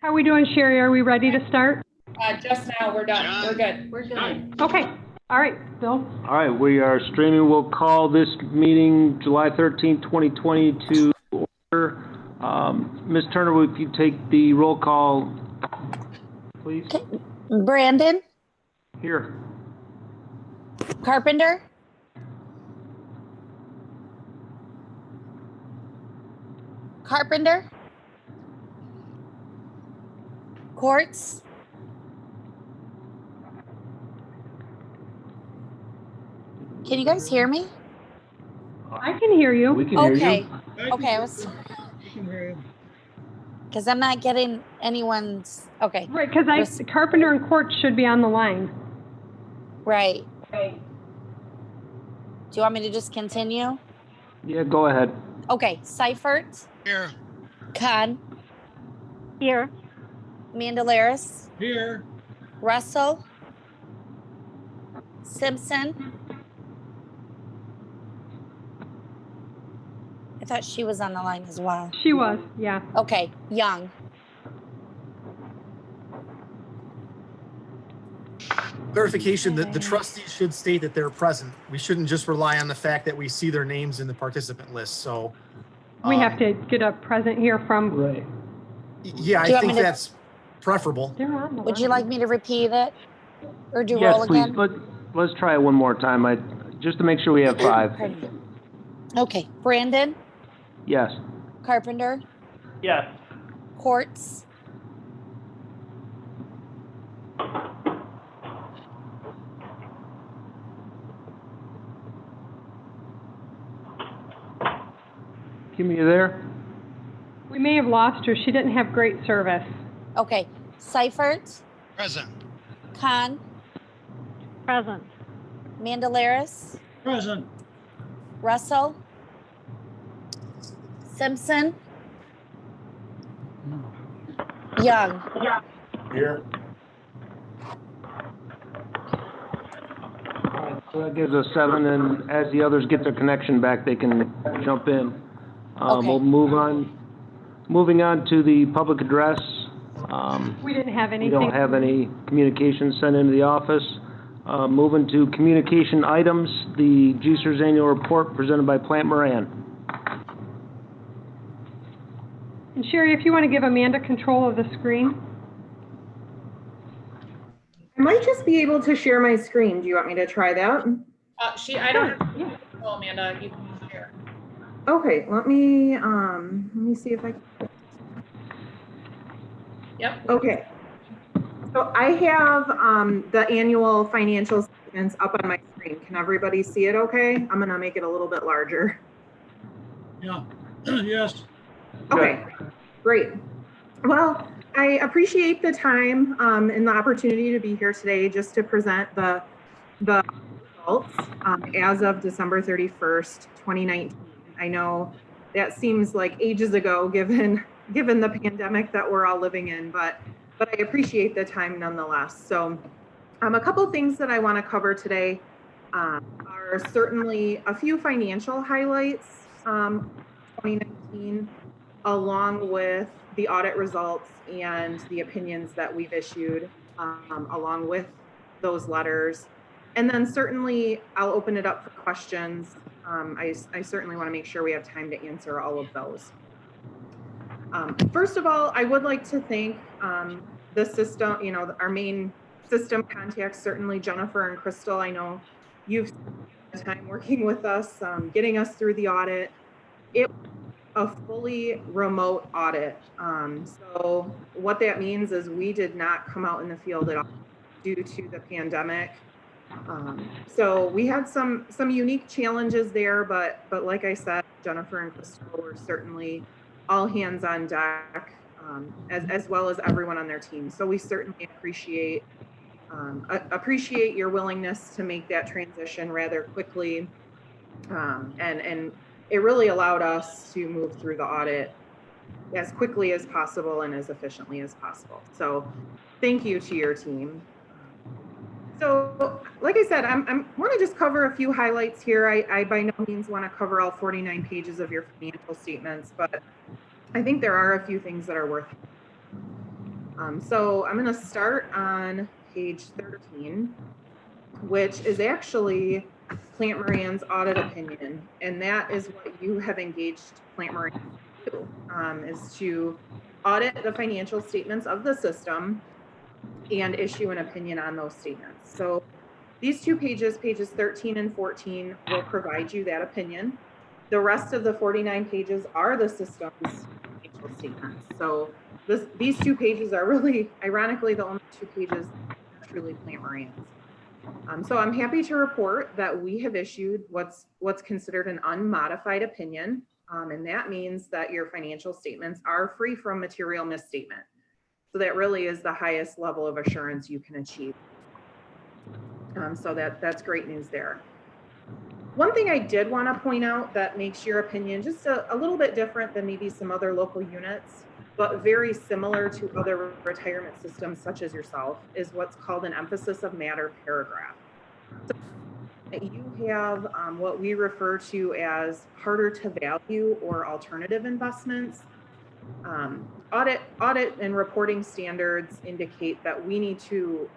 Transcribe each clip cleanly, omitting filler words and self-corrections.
How are we doing, Sherry? Are we ready to start? Just now, we're done. We're good. We're good. Okay. All right, Bill. All right, we are streaming. We'll call this meeting July 13th, 2020 to order. Ms. Turner, if you take the roll call, please. Okay. Brandon? Here. Carpenter? Carpenter? Quartz? Can you guys hear me? I can hear you. We can hear Okay. you. Okay, I was. Because I'm not getting anyone's. Okay. Right, because Carpenter and Quartz should be on the line. Right. Do you want me to just continue? Yeah, go ahead. Okay. Seifert? Here. Khan? Here. Mandelaris? Here. Russell? Simpson? I thought she was on the line as well. She was, yeah. Okay, Young. Clarification that the trustees should state that they're present. We shouldn't just rely on the fact that we see their names in the participant list. So We have to get a present here from. Right. yeah, I think that's preferable. They're on the Would you line. like me to repeat it? Or do Yes, roll please. again? Let's try it one more time. Just to make sure we have 5. Pardon me. Okay, Brandon? Yes. Carpenter? Yes. Quartz? Kim, you there? We may have lost her. She didn't have great service. Okay, Seifert? Present. Khan? Present. Mandelaris? Present. Russell? Simpson? Young? Here. So that gives us 7, and as the others get their connection back, they can jump in. Okay. We'll move on. Moving on to the public address. We didn't have We anything. don't have any communications sent into the office. Moving to communication items, the GCERS annual report presented by Plant Moran. And Sherry, if you want to give Amanda control of the screen. I might just be able to share my screen. Do you want me to try that? I don't. Yeah. Oh, Amanda, you can share. Okay, let me see if I can. Yep. Okay. So I have the annual financial statements up on my screen. Can everybody see it okay? I'm going to make it a little bit larger. Yeah. Yes. Okay, great. Well, I appreciate the time and the opportunity to be here today just to present the results as of December 31st, 2019. I know that seems like ages ago given the pandemic that we're all living in, but I appreciate the time nonetheless. So a couple things that I want to cover today are certainly a few financial highlights 2019, along with the audit results and the opinions that we've issued along with those letters. And then certainly I'll open it up for questions. I certainly want to make sure we have time to answer all of those. First of all, I would like to thank the system, our main system contacts, certainly Jennifer and Crystal. I know you've spent time working with us, getting us through the audit. It was a fully remote audit. So what that means is we did not come out in the field at all due to the pandemic. So we had some unique challenges there, but like I said, Jennifer and Crystal were certainly all hands on deck, as well as everyone on their team. So we certainly appreciate your willingness to make that transition rather quickly, and it really allowed us to move through the audit as quickly as possible and as efficiently as possible. So thank you to your team. So like like I said, I'm want to just cover a few highlights here. I by no means want to cover all 49 pages of your financial statements, but I think there are a few things that are worth. So I'm going to start on page 13, which is actually Plant Moran's audit opinion, and that is what you have engaged Plant Moran to do, is to audit the financial statements of the system and issue an opinion on those statements. So these two pages, pages 13 and 14, will provide you that opinion. The rest of the 49 pages are the system's financial statements. So these two pages are really, ironically, the only two pages that are truly Plant Moran's. So I'm happy to report that we have issued what's considered an unmodified opinion, and that means that your financial statements are free from material misstatement. So that really is the highest level of assurance you can achieve. So that's great news there. One thing I did want to point out that makes your opinion just a little bit different than maybe some other local units, but very similar to other retirement systems such as yourself, is what's called an emphasis of matter paragraph. So you have what we refer to as harder to value or alternative investments. Audit and reporting standards indicate that we need to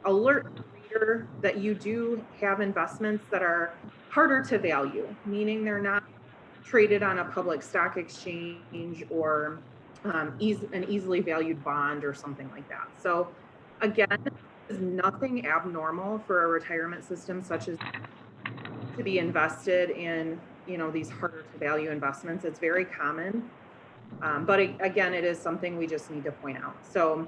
alert the reader that you do have investments that are harder to value, meaning they're not traded on a public stock exchange or an easily valued bond or something like that. So again, there's nothing abnormal for a retirement system such as to be invested in, these harder to value investments. It's very common. But again, it is something we just need to point out. So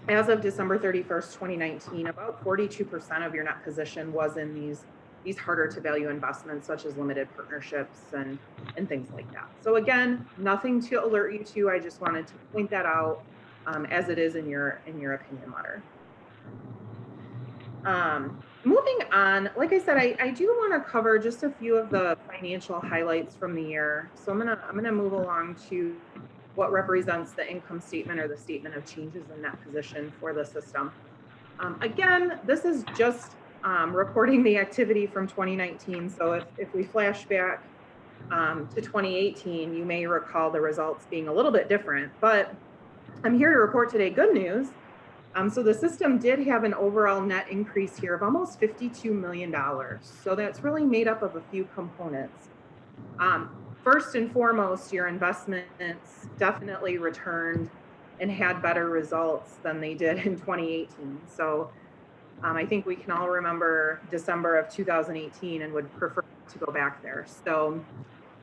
as of December 31st, 2019, about 42% of your net position was in these harder to value investments, such as limited partnerships and things like that. So again, nothing to alert you to. I just wanted to point that out as it is in your opinion letter. Moving on, like I said, I do want to cover just a few of the financial highlights from the year. So I'm gonna move along to what represents the income statement or the statement of changes in net position for the system. Again, this is just reporting the activity from 2019. So if we flash back to 2018, you may recall the results being a little bit different, but I'm here to report today good news. So the system did have an overall net increase here of almost $52 million. So that's really made up of a few components. First and foremost, your investments definitely returned and had better results than they did in 2018. So I think we can all remember December of 2018 and would prefer to go back there. So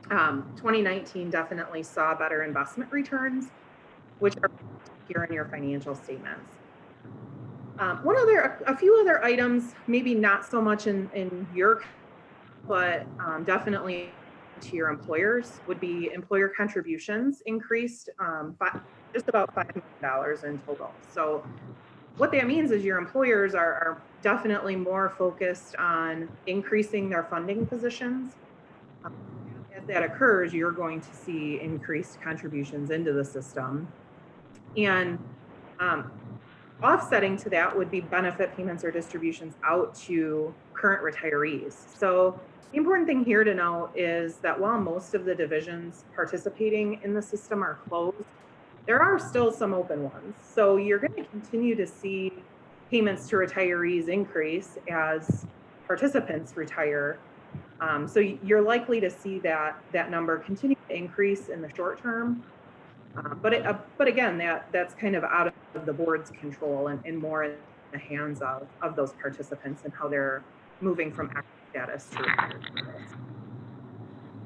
2019 definitely saw better investment returns, which are here in your financial statements. A few other items, maybe not so much in your, but definitely to your employers, would be employer contributions increased just about $5 million in total. So what that means is your employers are definitely more focused on increasing their funding positions. As that occurs, you're going to see increased contributions into the system. And offsetting to that would be benefit payments or distributions out to current retirees. So the important thing here to know is that while most of the divisions participating in the system are closed, there are still some open ones. So you're going to continue to see payments to retirees increase as participants retire. So you're likely to see that number continue to increase in the short term. But again, that's kind of out of the board's control and more in the hands of those participants and how they're moving from active status to retired status.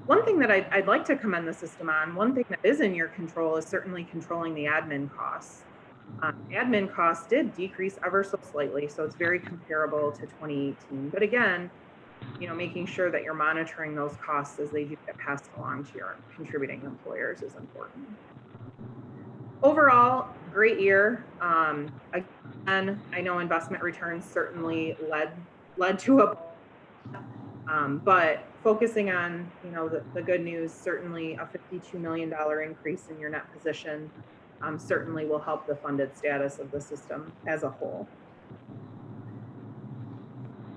One thing that I'd like to commend the system on, one thing that is in your control is certainly controlling the admin costs. Admin costs did decrease ever so slightly, so it's very comparable to 2018. But again, making sure that you're monitoring those costs as they do get passed along to your contributing employers is important. Overall, great year. Again, I know investment returns certainly led to a, but focusing on the good news, certainly a $52 million increase in your net position certainly will help the funded status of the system as a whole.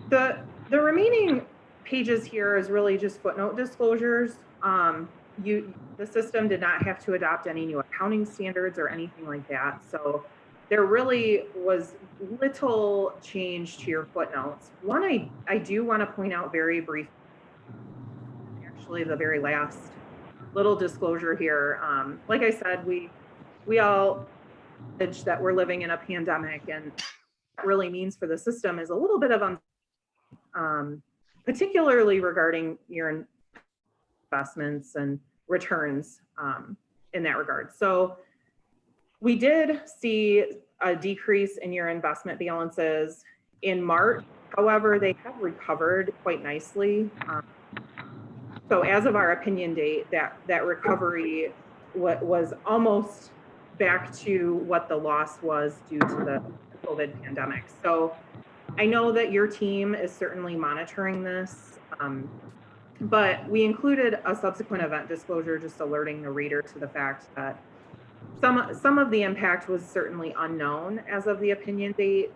The remaining pages here is really just footnote disclosures. The system did not have to adopt any new accounting standards or anything like that. So there really was little change to your footnotes. One I do want to point out very briefly, actually the very last little disclosure here. Like I said, we all acknowledge that we're living in a pandemic, and what that really means for the system is a little bit of particularly regarding your investments and returns in that regard. So we did see a decrease in your investment balances in March. However, they have recovered quite nicely. So as of our opinion date, that recovery was almost back to what the loss was due to the COVID pandemic. So I know that your team is certainly monitoring this, but we included a subsequent event disclosure just alerting the reader to the fact that some of the impact was certainly unknown as of the opinion date,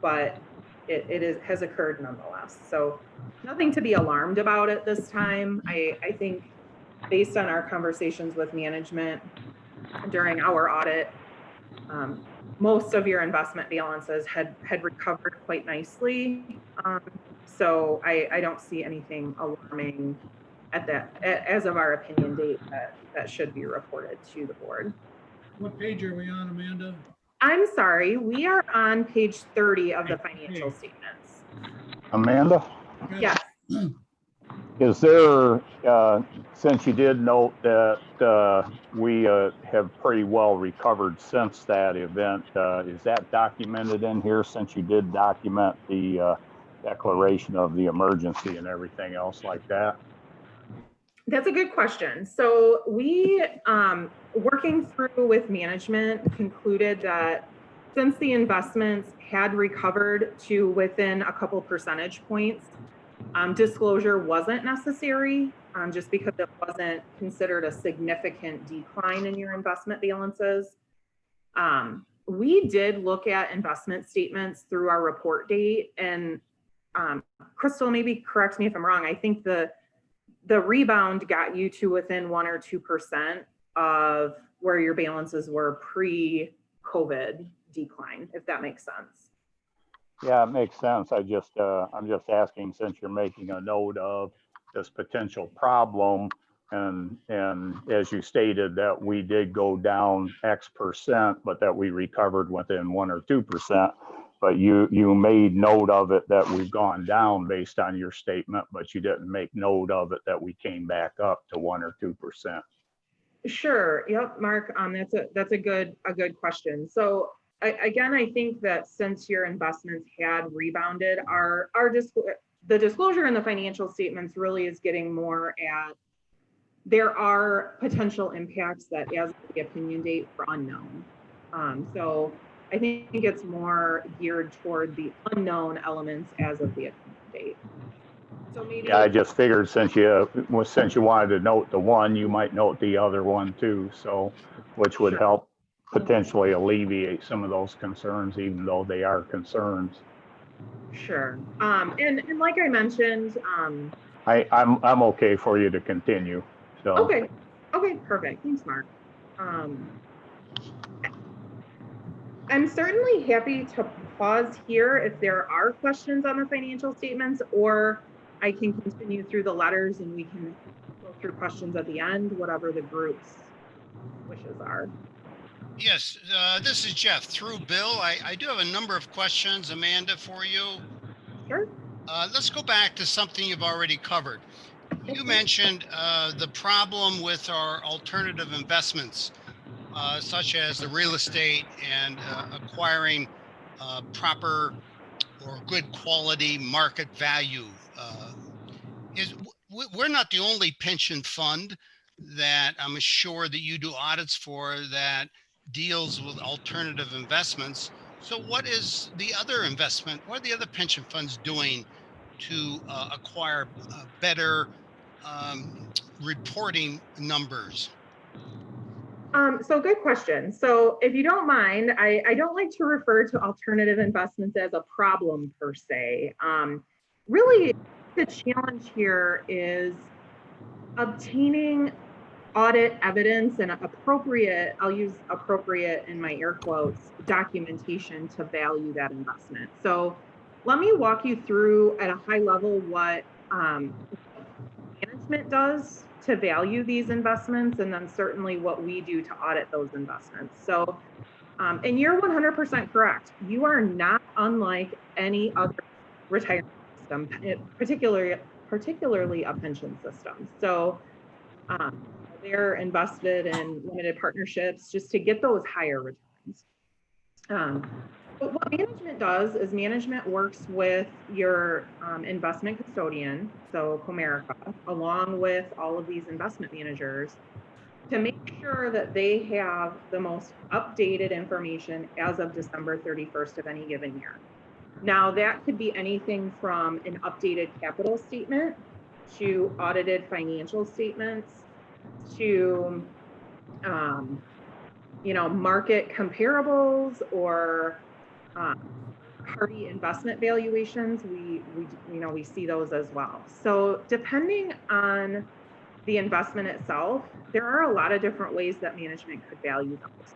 but it has occurred nonetheless. So nothing to be alarmed about at this time. I think based on our conversations with management during our audit, most of your investment balances had recovered quite nicely. So I don't see anything alarming as of our opinion date that should be reported to the board. What page are we on, Amanda? I'm sorry, we are on page 30 of the financial statements. Amanda, Yes. is there, since you did note that we have pretty well recovered since that event, is that documented in here since you did document the declaration of the emergency and everything else like that? That's a good question. So we, working through with management, concluded that since the investments had recovered to within a couple percentage points, disclosure wasn't necessary, just because it wasn't considered a significant decline in your investment balances. We did look at investment statements through our report date, and Crystal, maybe correct me if I'm wrong. I think the rebound got you to within 1 or 2% of where your balances were pre-COVID decline, if that makes sense. Yeah, it makes sense. I'm just asking, since you're making a note of this potential problem, and as you stated that we did go down X%, but that we recovered within 1 or 2%. But you made note of it that we've gone down based on your statement, but you didn't make note of it that we came back up to 1 or 2%. Sure. Yep, Mark. That's a good question. So again, I think that since your investments had rebounded, the disclosure in the financial statements really is getting more at there are potential impacts that as of the opinion date were unknown. So I think it's more geared toward the unknown elements as of the opinion date. So maybe. Yeah, I just figured since you wanted to note the one, you might note the other one too. So, which would help potentially alleviate some of those concerns, even though they are concerns. Sure. And like I mentioned, I'm okay for you to continue. So. Okay, perfect. Thanks, Mark. I'm certainly happy to pause here if there are questions on the financial statements, or I can continue through the letters and we can go through questions at the end, whatever the group's wishes are. Yes, this is Jeff. Through Bill, I do have a number of questions, Amanda, for you. Sure. Let's go back to something you've already covered. You mentioned the problem with our alternative investments, such as the real estate and acquiring proper or good quality market value. We're not the only pension fund that I'm sure that you do audits for that deals with alternative investments. So what is the other investment? What are the other pension funds doing to acquire better reporting numbers? So good question. So if you don't mind, I don't like to refer to alternative investments as a problem per se. Really, the challenge here is obtaining audit evidence and appropriate, I'll use appropriate in my air quotes, documentation to value that investment. So let me walk you through at a high level what management does to value these investments, and then certainly what we do to audit those investments. So, and you're 100% correct. You are not unlike any other retirement system, particularly a pension system. So they're invested in limited partnerships just to get those higher returns. But what management does is management works with your investment custodian, so Comerica, along with all of these investment managers to make sure that they have the most updated information as of December 31st of any given year. Now, that could be anything from an updated capital statement to audited financial statements to market comparables or party investment valuations. We see those as well. So depending on the investment itself, there are a lot of different ways that management could value those.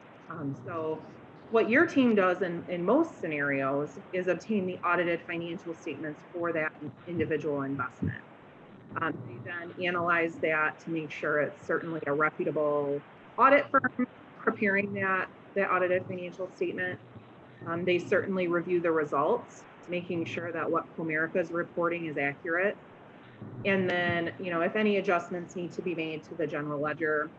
So what your team does in most scenarios is obtain the audited financial statements for that individual investment. They then analyze that to make sure it's certainly a reputable audit firm preparing that audited financial statement. They certainly review the results, making sure that what Comerica is reporting is accurate. And then, if any adjustments need to be made to the general ledger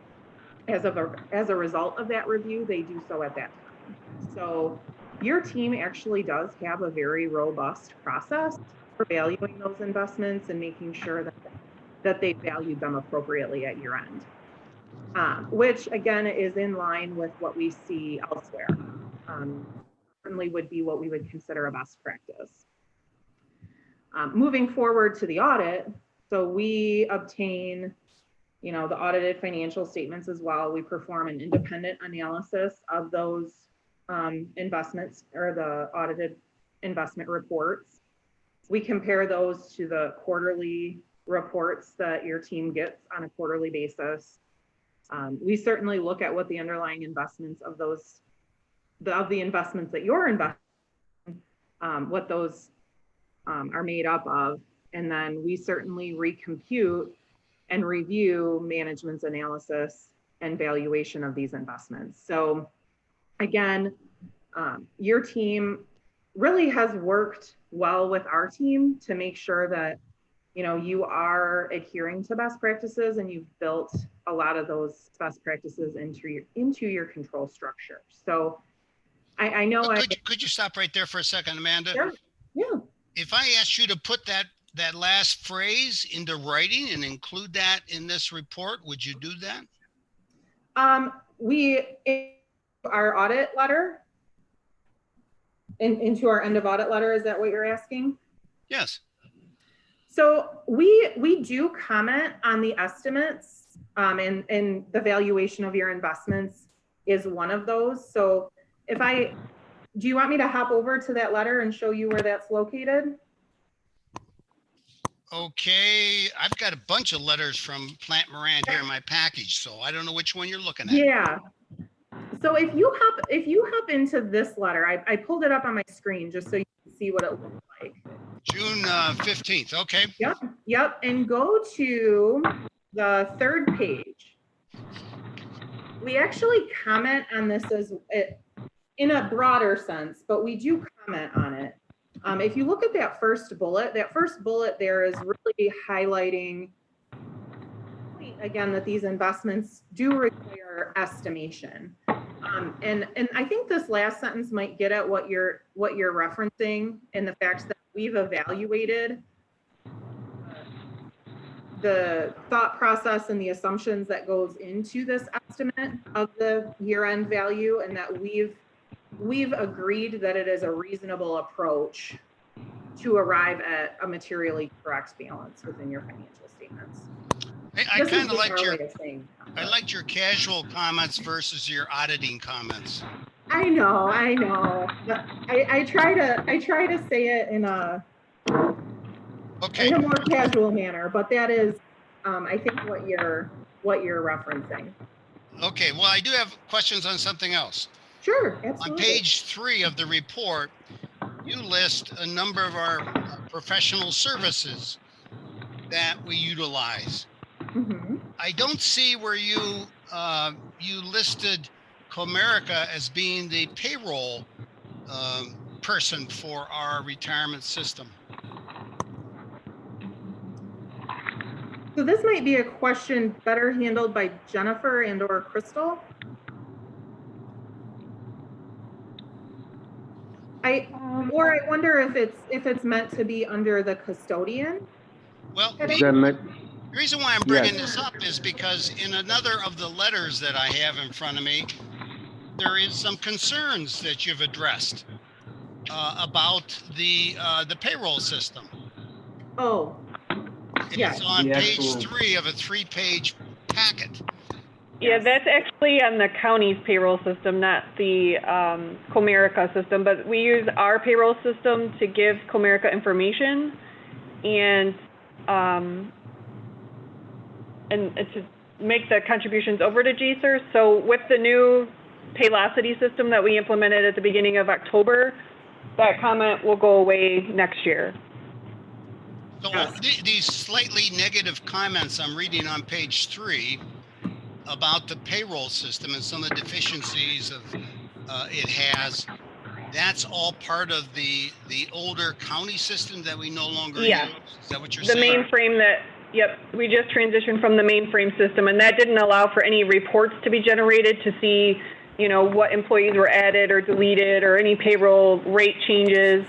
as a result of that review, they do so at that time. So your team actually does have a very robust process for valuing those investments and making sure that they valued them appropriately at year end, which again is in line with what we see elsewhere. Certainly would be what we would consider a best practice. Moving forward to the audit, so we obtain, the audited financial statements as well. We perform an independent analysis of those investments or the audited investment reports. We compare those to the quarterly reports that your team gets on a quarterly basis. We certainly look at what the underlying investments of the investments that you're investing, what those are made up of, and then we certainly recompute and review management's analysis and valuation of these investments. So again, your team really has worked well with our team to make sure that you are adhering to best practices, and you've built a lot of those best practices into your control structure. So I know. Could you stop right there for a second, Amanda? Sure. Yeah. If I asked you to put that last phrase into writing and include that in this report, would you do that? In our audit letter, into our end of audit letter, is that what you're asking? Yes. So we do comment on the estimates, and the valuation of your investments is one of those. So do you want me to hop over to that letter and show you where that's located? Okay, I've got a bunch of letters from Plant Moran here in my package, so I don't know which one you're looking at. Yeah. So if you hop into this letter, I pulled it up on my screen just so you can see what it looks like. June 15th. Okay. Yep. And go to the third page. We actually comment on this in a broader sense, but we do comment on it. If you look at that first bullet there is really highlighting, again, that these investments do require estimation. And I think this last sentence might get at what you're referencing, in the fact that we've evaluated the thought process and the assumptions that goes into this estimate of the year-end value, and that we've agreed that it is a reasonable approach to arrive at a materially correct balance within your financial statements. I This is kind of just liked our your, way of saying I liked your casual comments versus your auditing comments. I know. But I try to say it in a Okay, more casual manner, but that is, I think what you're referencing. okay. Well, I do have questions on something else. Sure, On absolutely. page 3 of the report, you list a number of our professional services that we utilize. Mhm. I don't see where you you listed Comerica as being the payroll person for our retirement system. So this might be a question better handled by Jennifer and or Crystal. I wonder if it's meant to be under the custodian. Well, Does that make, the reason why I'm bringing Yes. this up is because in another of the letters that I have in front of me, there is some concerns that you've addressed about the payroll system. Oh, yes. It's on The page actual- 3 of a 3-page packet. Yeah, Yes. that's actually on the county's payroll system, not the Comerica system, but we use our payroll system to give Comerica information and to make the contributions over to GCERS. So with the new Paylocity system that we implemented at the beginning of October, that comment will go away next year. So Yes. these slightly negative comments I'm reading on page 3 about the payroll system and some of the deficiencies of it has, that's all part of the older county system that we no longer Yes. use? Is that what you're The saying? mainframe that, yep, we just transitioned from the mainframe system, and that didn't allow for any reports to be generated to see, you know, what employees were added or deleted or any payroll rate changes,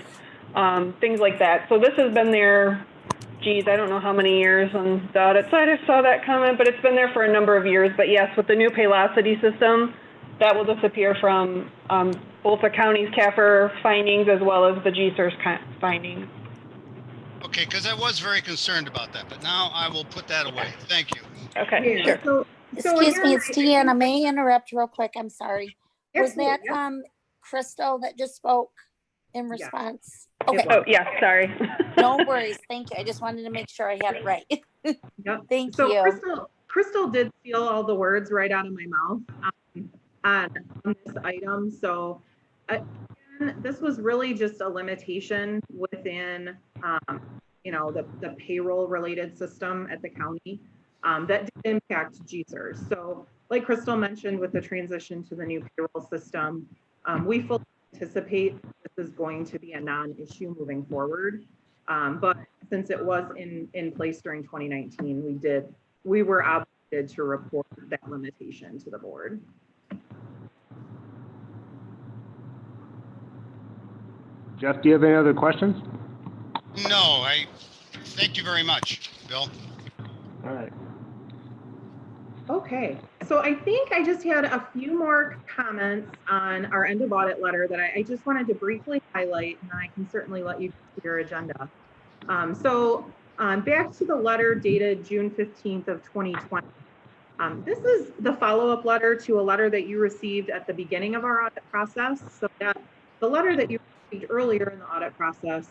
things like that. So this has been there, geez, I don't know how many years on the audit side I saw that comment, but it's been there for a number of years. But yes, with the new Paylocity system, that will disappear from both the county's CAFR findings as well as the GCERS findings. Okay, because I was very concerned about that, but now I will put that away. Thank you. Okay. Yeah. So Excuse me, again, it's Deanna. May I interrupt real quick? I'm sorry. Was that Absolutely, Crystal that just spoke in Yeah. response? It Okay, Oh, yeah, sorry. no worries. Thank you. I just wanted to make sure I had it right. Yep. Thank So you. Crystal did steal all the words right out of my mouth on this item. So again, this was really just a limitation within, you know, the payroll related system at the county that did impact GCERS. So like Crystal mentioned with the transition to the new payroll system, we fully anticipate this is going to be a non-issue moving forward. But since it was in place during 2019, we were obligated to report that limitation to the board. Jeff, do you have any other questions? No, I thank you very much, Bill. All right. Okay, so I think I just had a few more comments on our end of audit letter that I just wanted to briefly highlight, and I can certainly let you to your agenda. Back to the letter dated June 15th of 2020. This is the follow-up letter to a letter that you received at the beginning of our audit process. So that the letter that you received earlier in the audit process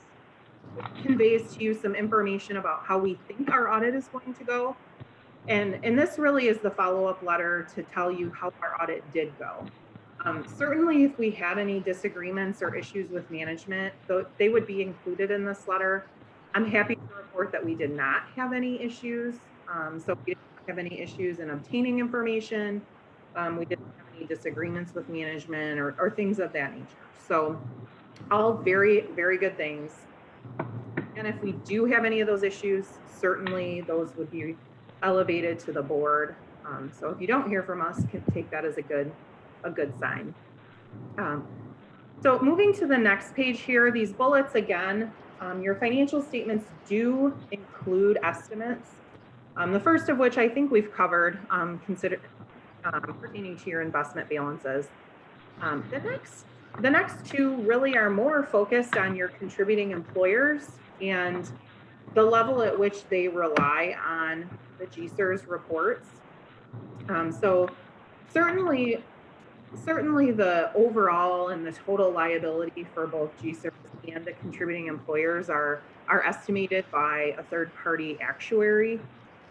conveys to you some information about how we think our audit is going to go. And this really is the follow-up letter to tell you how our audit did go. Certainly, if we had any disagreements or issues with management, they would be included in this letter. I'm happy to report that we did not have any issues. So we didn't have any issues in obtaining information. We didn't have any disagreements with management or things of that nature. So all very, very good things. And if we do have any of those issues, certainly those would be elevated to the board. So if you don't hear from us, can take that as a good sign. So moving to the next page here, these bullets again, your financial statements do include estimates. The first of which I think we've covered, pertaining to your investment balances. The next two really are more focused on your contributing employers and the level at which they rely on the GCERS reports. So certainly the overall and the total liability for both GCERS and the contributing employers are estimated by a third-party actuary.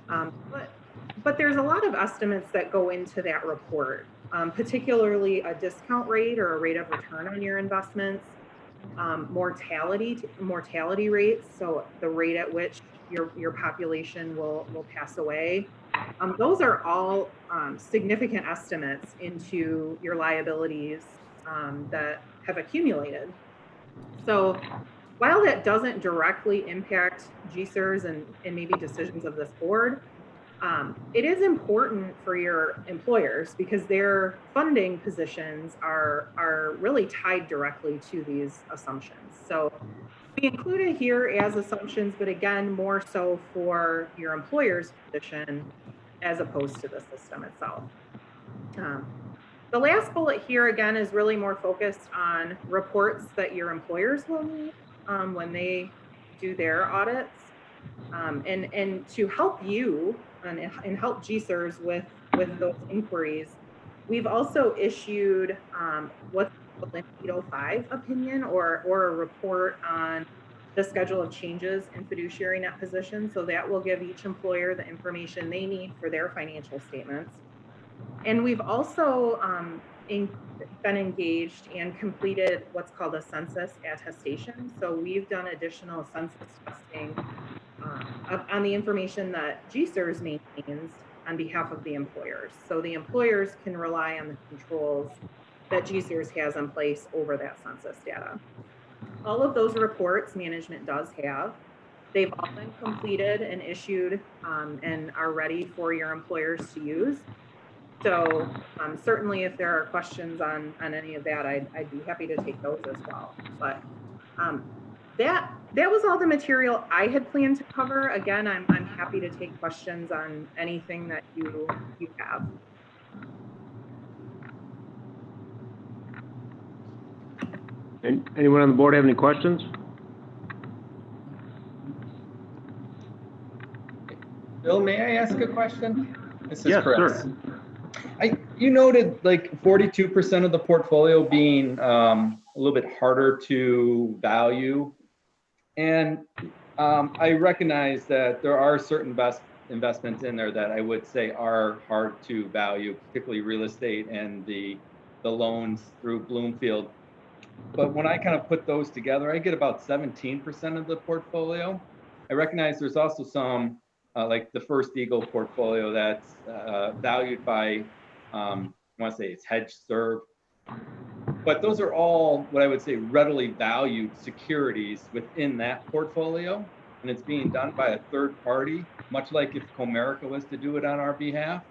But there's a lot of estimates that go into that report, particularly a discount rate or a rate of return on your investments, mortality rates, so the rate at which your population will pass away. Those are all significant estimates into your liabilities that have accumulated. So while that doesn't directly impact GCERS and maybe decisions of this board, it is important for your employers because their funding positions are really tied directly to these assumptions. So we include it here as assumptions, but again, more so for your employer's position as opposed to the system itself. The last bullet here, again, is really more focused on reports that your employers will need when they do their audits. And to help you and help GCERS with those inquiries, we've also issued what's called an 805 opinion or a report on the schedule of changes in fiduciary net position. So that will give each employer the information they need for their financial statements. And we've also been engaged and completed what's called a census attestation. So we've done additional census testing on the information that GCERS maintains on behalf of the employers. So the employers can rely on the controls that GCERS has in place over that census data. All of those reports management does have. They've all been completed and issued and are ready for your employers to use. So certainly if there are questions on any of that, I'd be happy to take those as well. But that was all the material I had planned to cover. Again, I'm happy to take questions on anything that you have. Anyone on the board have any questions? Bill, may I ask a question? This is Yes, Chris. sir. You noted like 42% of the portfolio being a little bit harder to value. And I recognize that there are certain investments in there that I would say are hard to value, particularly real estate and the loans through Bloomfield. But when I kind of put those together, I get about 17% of the portfolio. I recognize there's also some like the First Eagle portfolio that's valued by, I want to say it's hedge serve. But those are all what I would say readily valued securities within that portfolio. And it's being done by a third party, much like if Comerica was to do it on our behalf.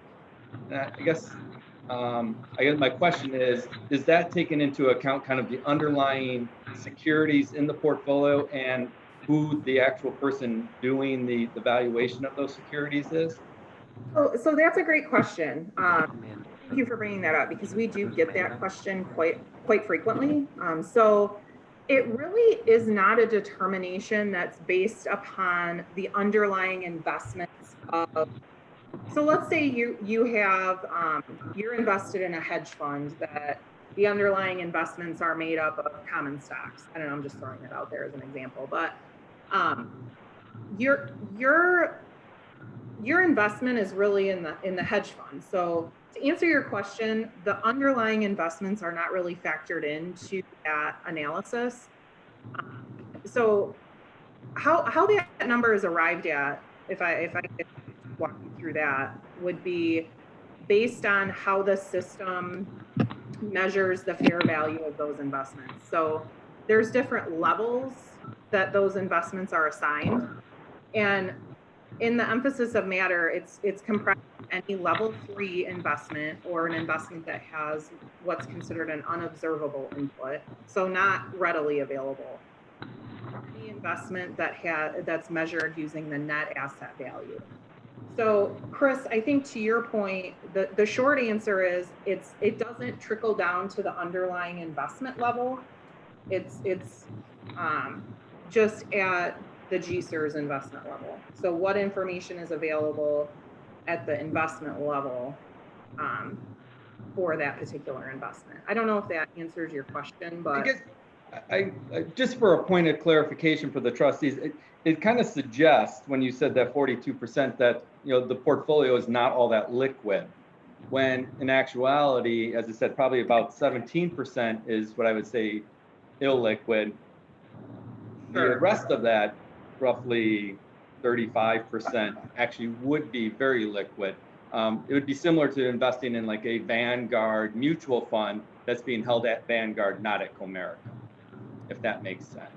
And I guess my question is that taken into account kind of the underlying securities in the portfolio and who the actual person doing the valuation of those securities is? So that's a great question. Thank you for bringing that up because we do get that question quite frequently. So it really is not a determination that's based upon the underlying investments of. So let's say you have you're invested in a hedge fund that the underlying investments are made up of common stocks. I don't know, I'm just throwing it out there as an example, but your investment is really in the hedge fund. So to answer your question, the underlying investments are not really factored into that analysis. So how that number is arrived at, if I could walk you through that, would be based on how the system measures the fair value of those investments. So there's different levels that those investments are assigned. And in the emphasis of matter, it's comprised of any level 3 investment or an investment that has what's considered an unobservable input, so not readily available. Any investment that's measured using the net asset value. So Chris, I think to your point, the short answer is it doesn't trickle down to the underlying investment level. It's just at the GCERS investment level. So what information is available at the investment level for that particular investment. I don't know if that answers your question, I but guess I just for a point of clarification for the trustees, it kind of suggests when you said that 42% that, you know, the portfolio is not all that liquid, when in actuality, as I said, probably about 17% is what I would say illiquid. The Sure. rest of that, roughly 35%, actually would be very liquid. It would be similar to investing in like a Vanguard mutual fund that's being held at Vanguard, not at Comerica, if that makes sense.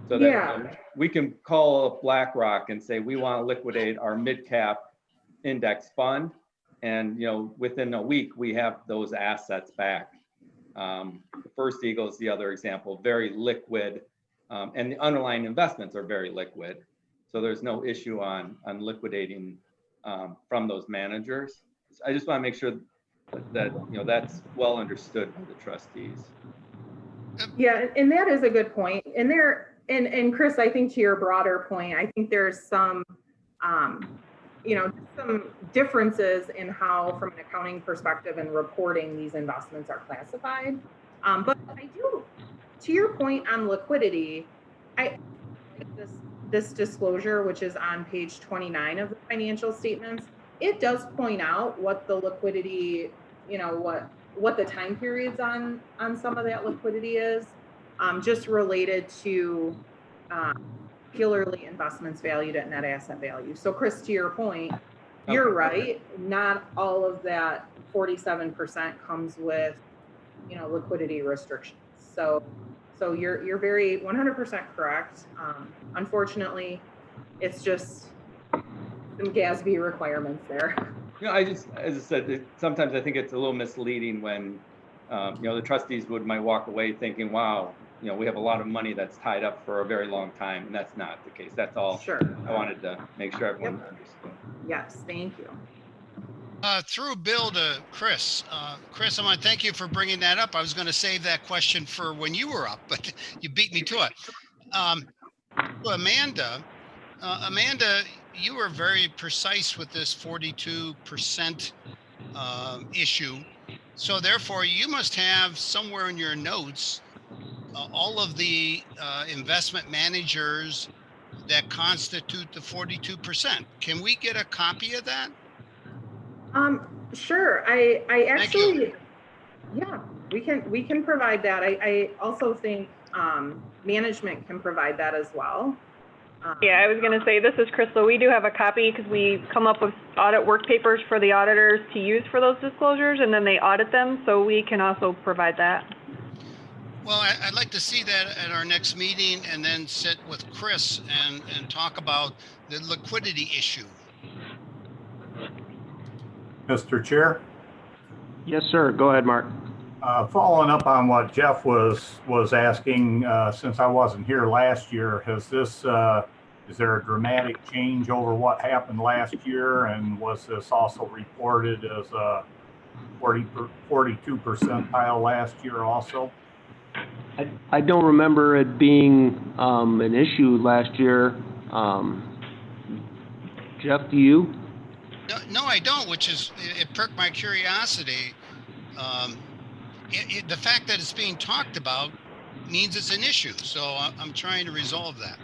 So that Yeah. we can call up BlackRock and say, we want to liquidate our mid-cap index fund. And, you know, within a week, we have those assets back. The First Eagle is the other example, very liquid. And the underlying investments are very liquid. So there's no issue on liquidating from those managers. I just want to make sure that, you know, that's well understood by the trustees. Yeah, and that is a good point. And and Chris, I think to your broader point, I think there's some, you know, some differences in how, from an accounting perspective and reporting, these investments are classified. But I do, to your point on liquidity, I like this disclosure, which is on page 29 of the financial statements. It does point out what the liquidity, you know, what the time periods on some of that liquidity is, just related to particularly investments valued at net asset value. So Chris, to your point, you're right. Not all of that 47% comes with, you know, liquidity restrictions. So you're very 100% correct. Unfortunately, it's just some GASB requirements there. You know, I just, as I said, sometimes I think it's a little misleading when, you know, the trustees might walk away thinking, wow, you know, we have a lot of money that's tied up for a very long time, and that's not the case. That's all. Sure. I wanted to make sure everyone understood. Yes, thank you. Through Bill to Chris. Chris, I want to thank you for bringing that up. I was going to save that question for when you were up, but you beat me to it. To Amanda, you were very precise with this 42% issue. So therefore, you must have somewhere in your notes all of the investment managers that constitute the 42%. Can we get a copy of that? Sure. I actually, Thank yeah, we can provide that. I also think management can provide that as well. Yeah, I was going to say, this is Crystal. We do have a copy because we come up with audit work papers for the auditors to use for those disclosures, and then they audit them. So we can also provide that. Well, I'd like to see that at our next meeting and then sit with Chris and talk about the liquidity issue. Mr. Chair, Yes, sir. Go ahead, Mark. following up on what Jeff was asking, since I wasn't here last year, has this, is there a dramatic change over what happened last year? And was this also reported as a 42 percentile last year also? I don't remember it being an issue last year. Jeff, do you? No, I don't, which is, it perked my curiosity. The fact that it's being talked about means it's an issue. So I'm trying to resolve that.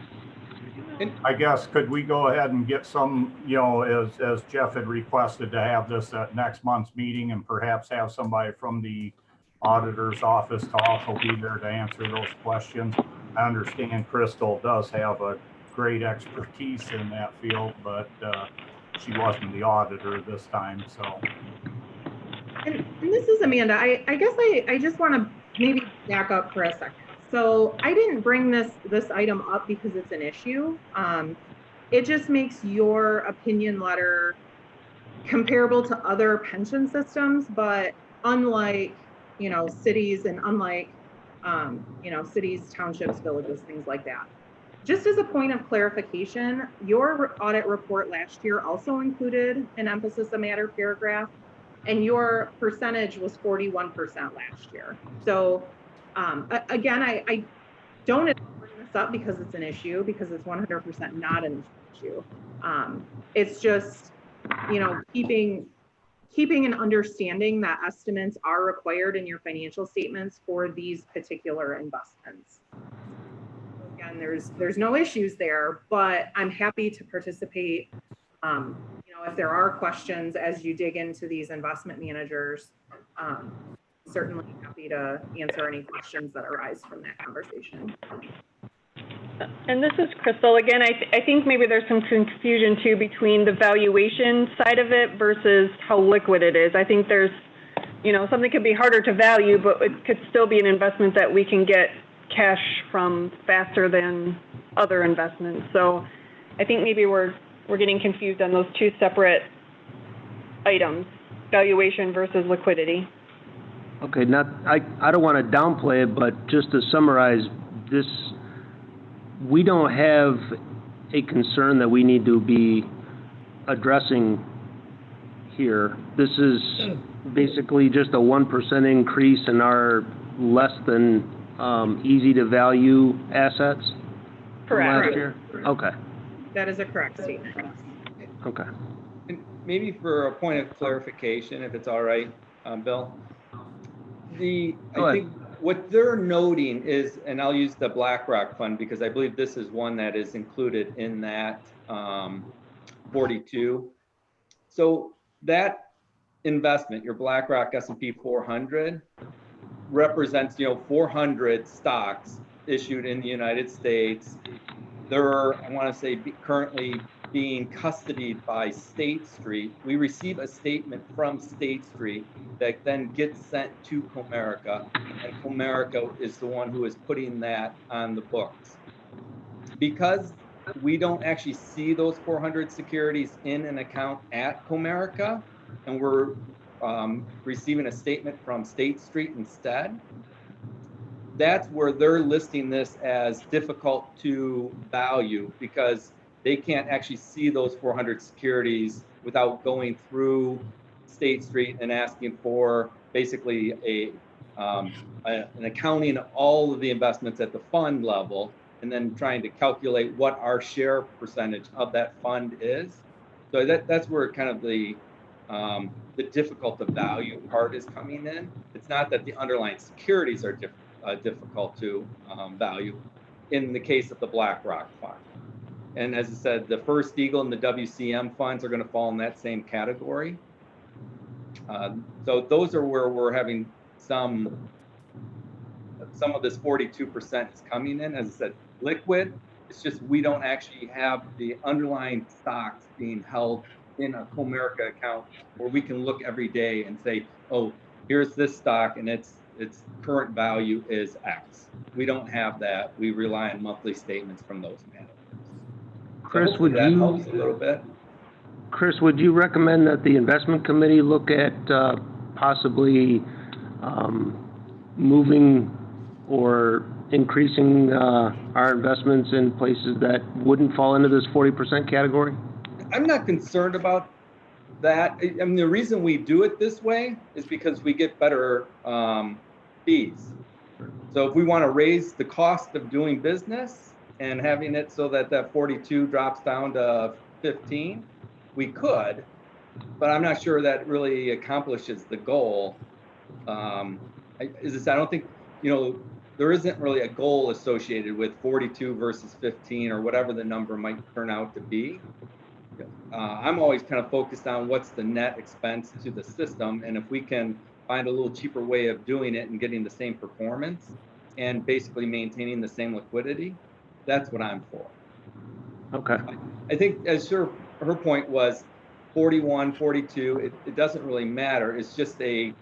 And I guess, could we go ahead and get some, you know, as Jeff had requested to have this at next month's meeting, and perhaps have somebody from the auditor's office to also be there to answer those questions. I understand Crystal does have a great expertise in that field, but she wasn't the auditor this time, so. And this is Amanda. I guess I just want to maybe back up for a second. So I didn't bring this item up because it's an issue. It just makes your opinion letter comparable to other pension systems, but unlike, you know, cities, and unlike, you know, cities, townships, villages, things like that. Just as a point of clarification, your audit report last year also included an emphasis of matter paragraph, and your percentage was 41% last year. So again, I don't bring this up because it's an issue, because it's 100% not an issue. It's just, you know, keeping an understanding that estimates are required in your financial statements for these particular investments. Again, there's no issues there, but I'm happy to participate. You know, if there are questions as you dig into these investment managers, certainly happy to answer any questions that arise from that conversation. And this is Crystal again. I think maybe there's some confusion too between the valuation side of it versus how liquid it is. I think there's, you know, something could be harder to value, but it could still be an investment that we can get cash from faster than other investments. So I think maybe we're getting confused on those two separate items, valuation versus liquidity. Okay, I don't want to downplay it, but just to summarize this, we don't have a concern that we need to be addressing here. This is basically just a 1% increase in our less than easy to value assets from last year? Okay. That is a correct statement. Okay. And maybe for a point of clarification, if it's all right, Bill, I think what they're noting is, and I'll use the BlackRock fund because I believe this is one that is included in that 42. So that investment, your BlackRock S&P 400, represents 400 stocks issued in the United States. They're, I want to say, currently being custodied by State Street. We receive a statement from State Street that then gets sent to Comerica, and Comerica is the one who is putting that on the books. Because we don't actually see those 400 securities in an account at Comerica, and we're receiving a statement from State Street instead, that's where they're listing this as difficult to value because they can't actually see those 400 securities without going through State Street and asking for basically an accounting of all of the investments at the fund level, and then trying to calculate what our share percentage of that fund is. So that's where kind of the difficult to value part is coming in. It's not that the underlying securities are difficult to value in the case of the BlackRock fund. And as I said, the First Eagle and the WCM funds are going to fall in that same category. So those are where we're having some of this 42% is coming in. As I said, liquid, it's just we don't actually have the underlying stocks being held in a Comerica account where we can look every day and say, oh, here's this stock and its current value is X. We don't have that. We rely on monthly statements from those managers. Chris, so that helps a little bit. Chris, would you recommend that the investment committee look at possibly moving or increasing our investments in places that wouldn't fall into this 40% category? I'm not concerned about that. I mean, the reason we do it this way is because we get better fees. So if we want to raise the cost of doing business and having it so that that 42 drops down to 15, we could, but I'm not sure that really accomplishes the goal. As I said, I don't think, there isn't really a goal associated with 42 versus 15 or whatever the number might turn out to be. I'm always kind of focused on what's the net expense to the system, and if we can find a little cheaper way of doing it and getting the same performance and basically maintaining the same liquidity, that's what I'm for. Okay. I think as her point was 41, 42, it doesn't really matter. It's just an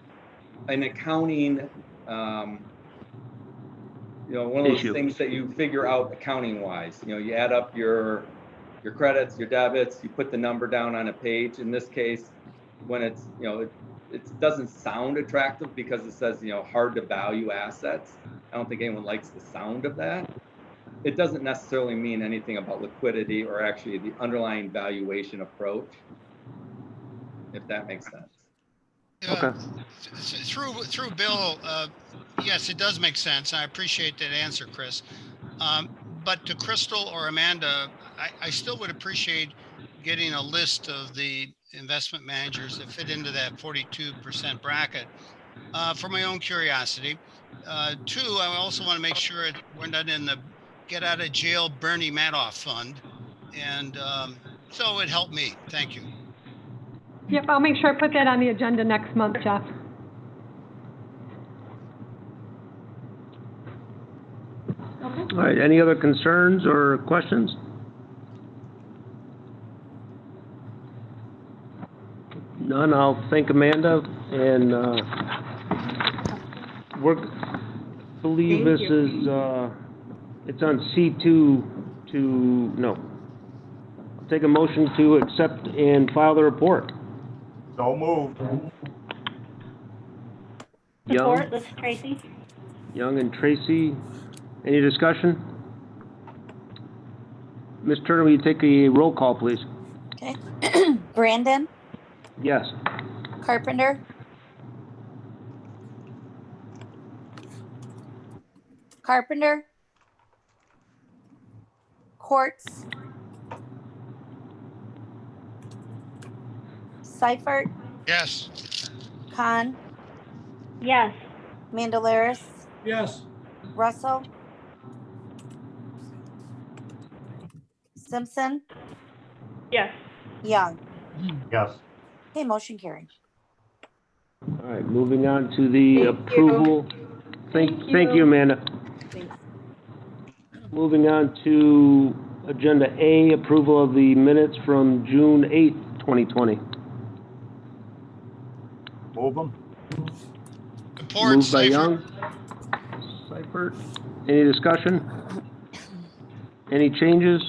accounting, one of those things that you figure out accounting wise. You add up your credits, your debits, you put the number down on a page. In this case, when it's, it doesn't sound attractive because it says, hard to value assets. I don't think anyone likes the sound of that. It doesn't necessarily mean anything about liquidity or actually the underlying valuation approach, if that makes sense. Okay. Through Bill, yes, it does make sense. I appreciate that answer, Chris. But to Crystal or Amanda, I still would appreciate getting a list of the investment managers that fit into that 42% bracket. For my own curiosity. Two, I also want to make sure we're not in the get out of jail Bernie Madoff fund. And so it helped me. Thank you. Yep, I'll make sure I put that on the agenda next month, Jeff. Okay. All right, any other concerns or questions? None, I'll thank Amanda, and believe Thank this you. is, it's on C2 no. I'll take a motion to accept and file the report. So moved. Young, Support, this is Tracy. Young and Tracy, any discussion? Ms. Turner, will you take a roll call, please? Okay. Brandon, Yes. Carpenter, Carpenter, Quartz, Seifert, Yes. Khan, Yes. Mandalaris, Yes. Russell, Simpson, Yes. Young. Yes. Okay, motion carried. All right, moving on to the Thank you. approval. Thank you. you, Amanda. Thanks. Moving on to Agenda A, approval of the minutes from June 8th, 2020. Move them. Support, Moved by Seifert. Young. Seifert. Any discussion? Any changes?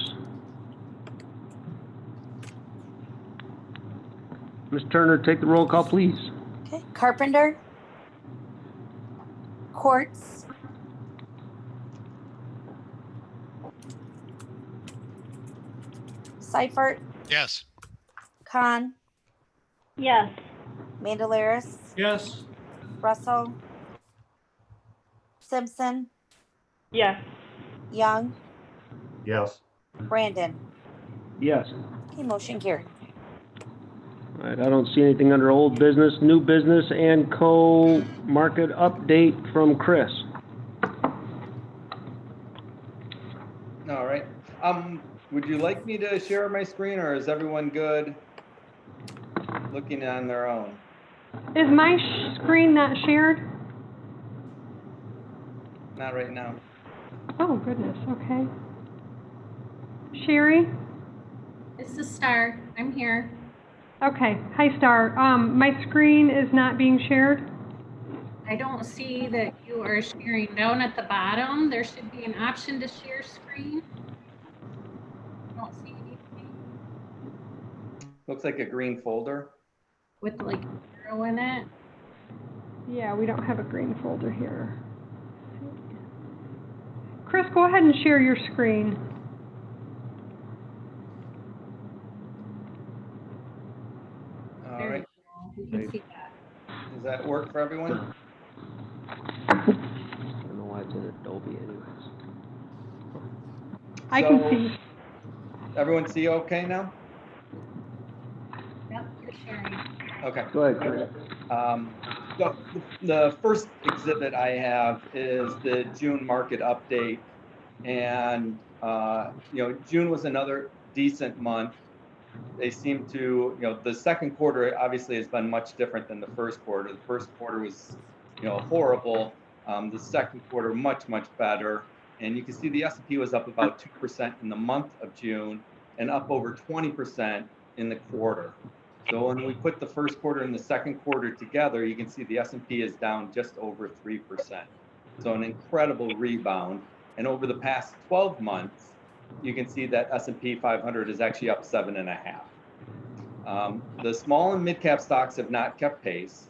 Ms. Turner, take the roll call, please. Okay, Carpenter, Quartz, Seifert, Yes. Khan, Yes. Mandalaris, Yes. Russell, Simpson, Yes. Young, Yes. Brandon. Yes. Okay, motion carried. All right, I don't see anything under old business, new business, and co-market update from Chris. All right. Would you like me to share my screen, or is everyone good looking on their own? Is my screen not shared? Not right now. Oh, goodness, okay. Sherry? This is Star. I'm here. Okay, hi Star. My screen is not being shared. I don't see that you are sharing. Down at the bottom, there should be an option to share screen. I don't see anything Looks like a green folder. with like arrow in it. Yeah, we don't have a green folder here. Chris, go ahead and share your screen. All There right. you go. You can see that. Does that work for everyone? I don't know why it's in Adobe anyways. I can So, see. Everyone see okay now? Yep, you're sharing. Okay. Go ahead, Chris. So the first exhibit I have is the June market update. And, June was another decent month. They seem to, the second quarter obviously has been much different than the first quarter. The first quarter was, horrible. The second quarter, much, much better. And you can see the S&P was up about 2% in the month of June and up over 20% in the quarter. So when we put the first quarter and the second quarter together, you can see the S&P is down just over 3%. So an incredible rebound. And over the past 12 months, you can see that S&P 500 is actually up 7.5. The small and mid cap stocks have not kept pace.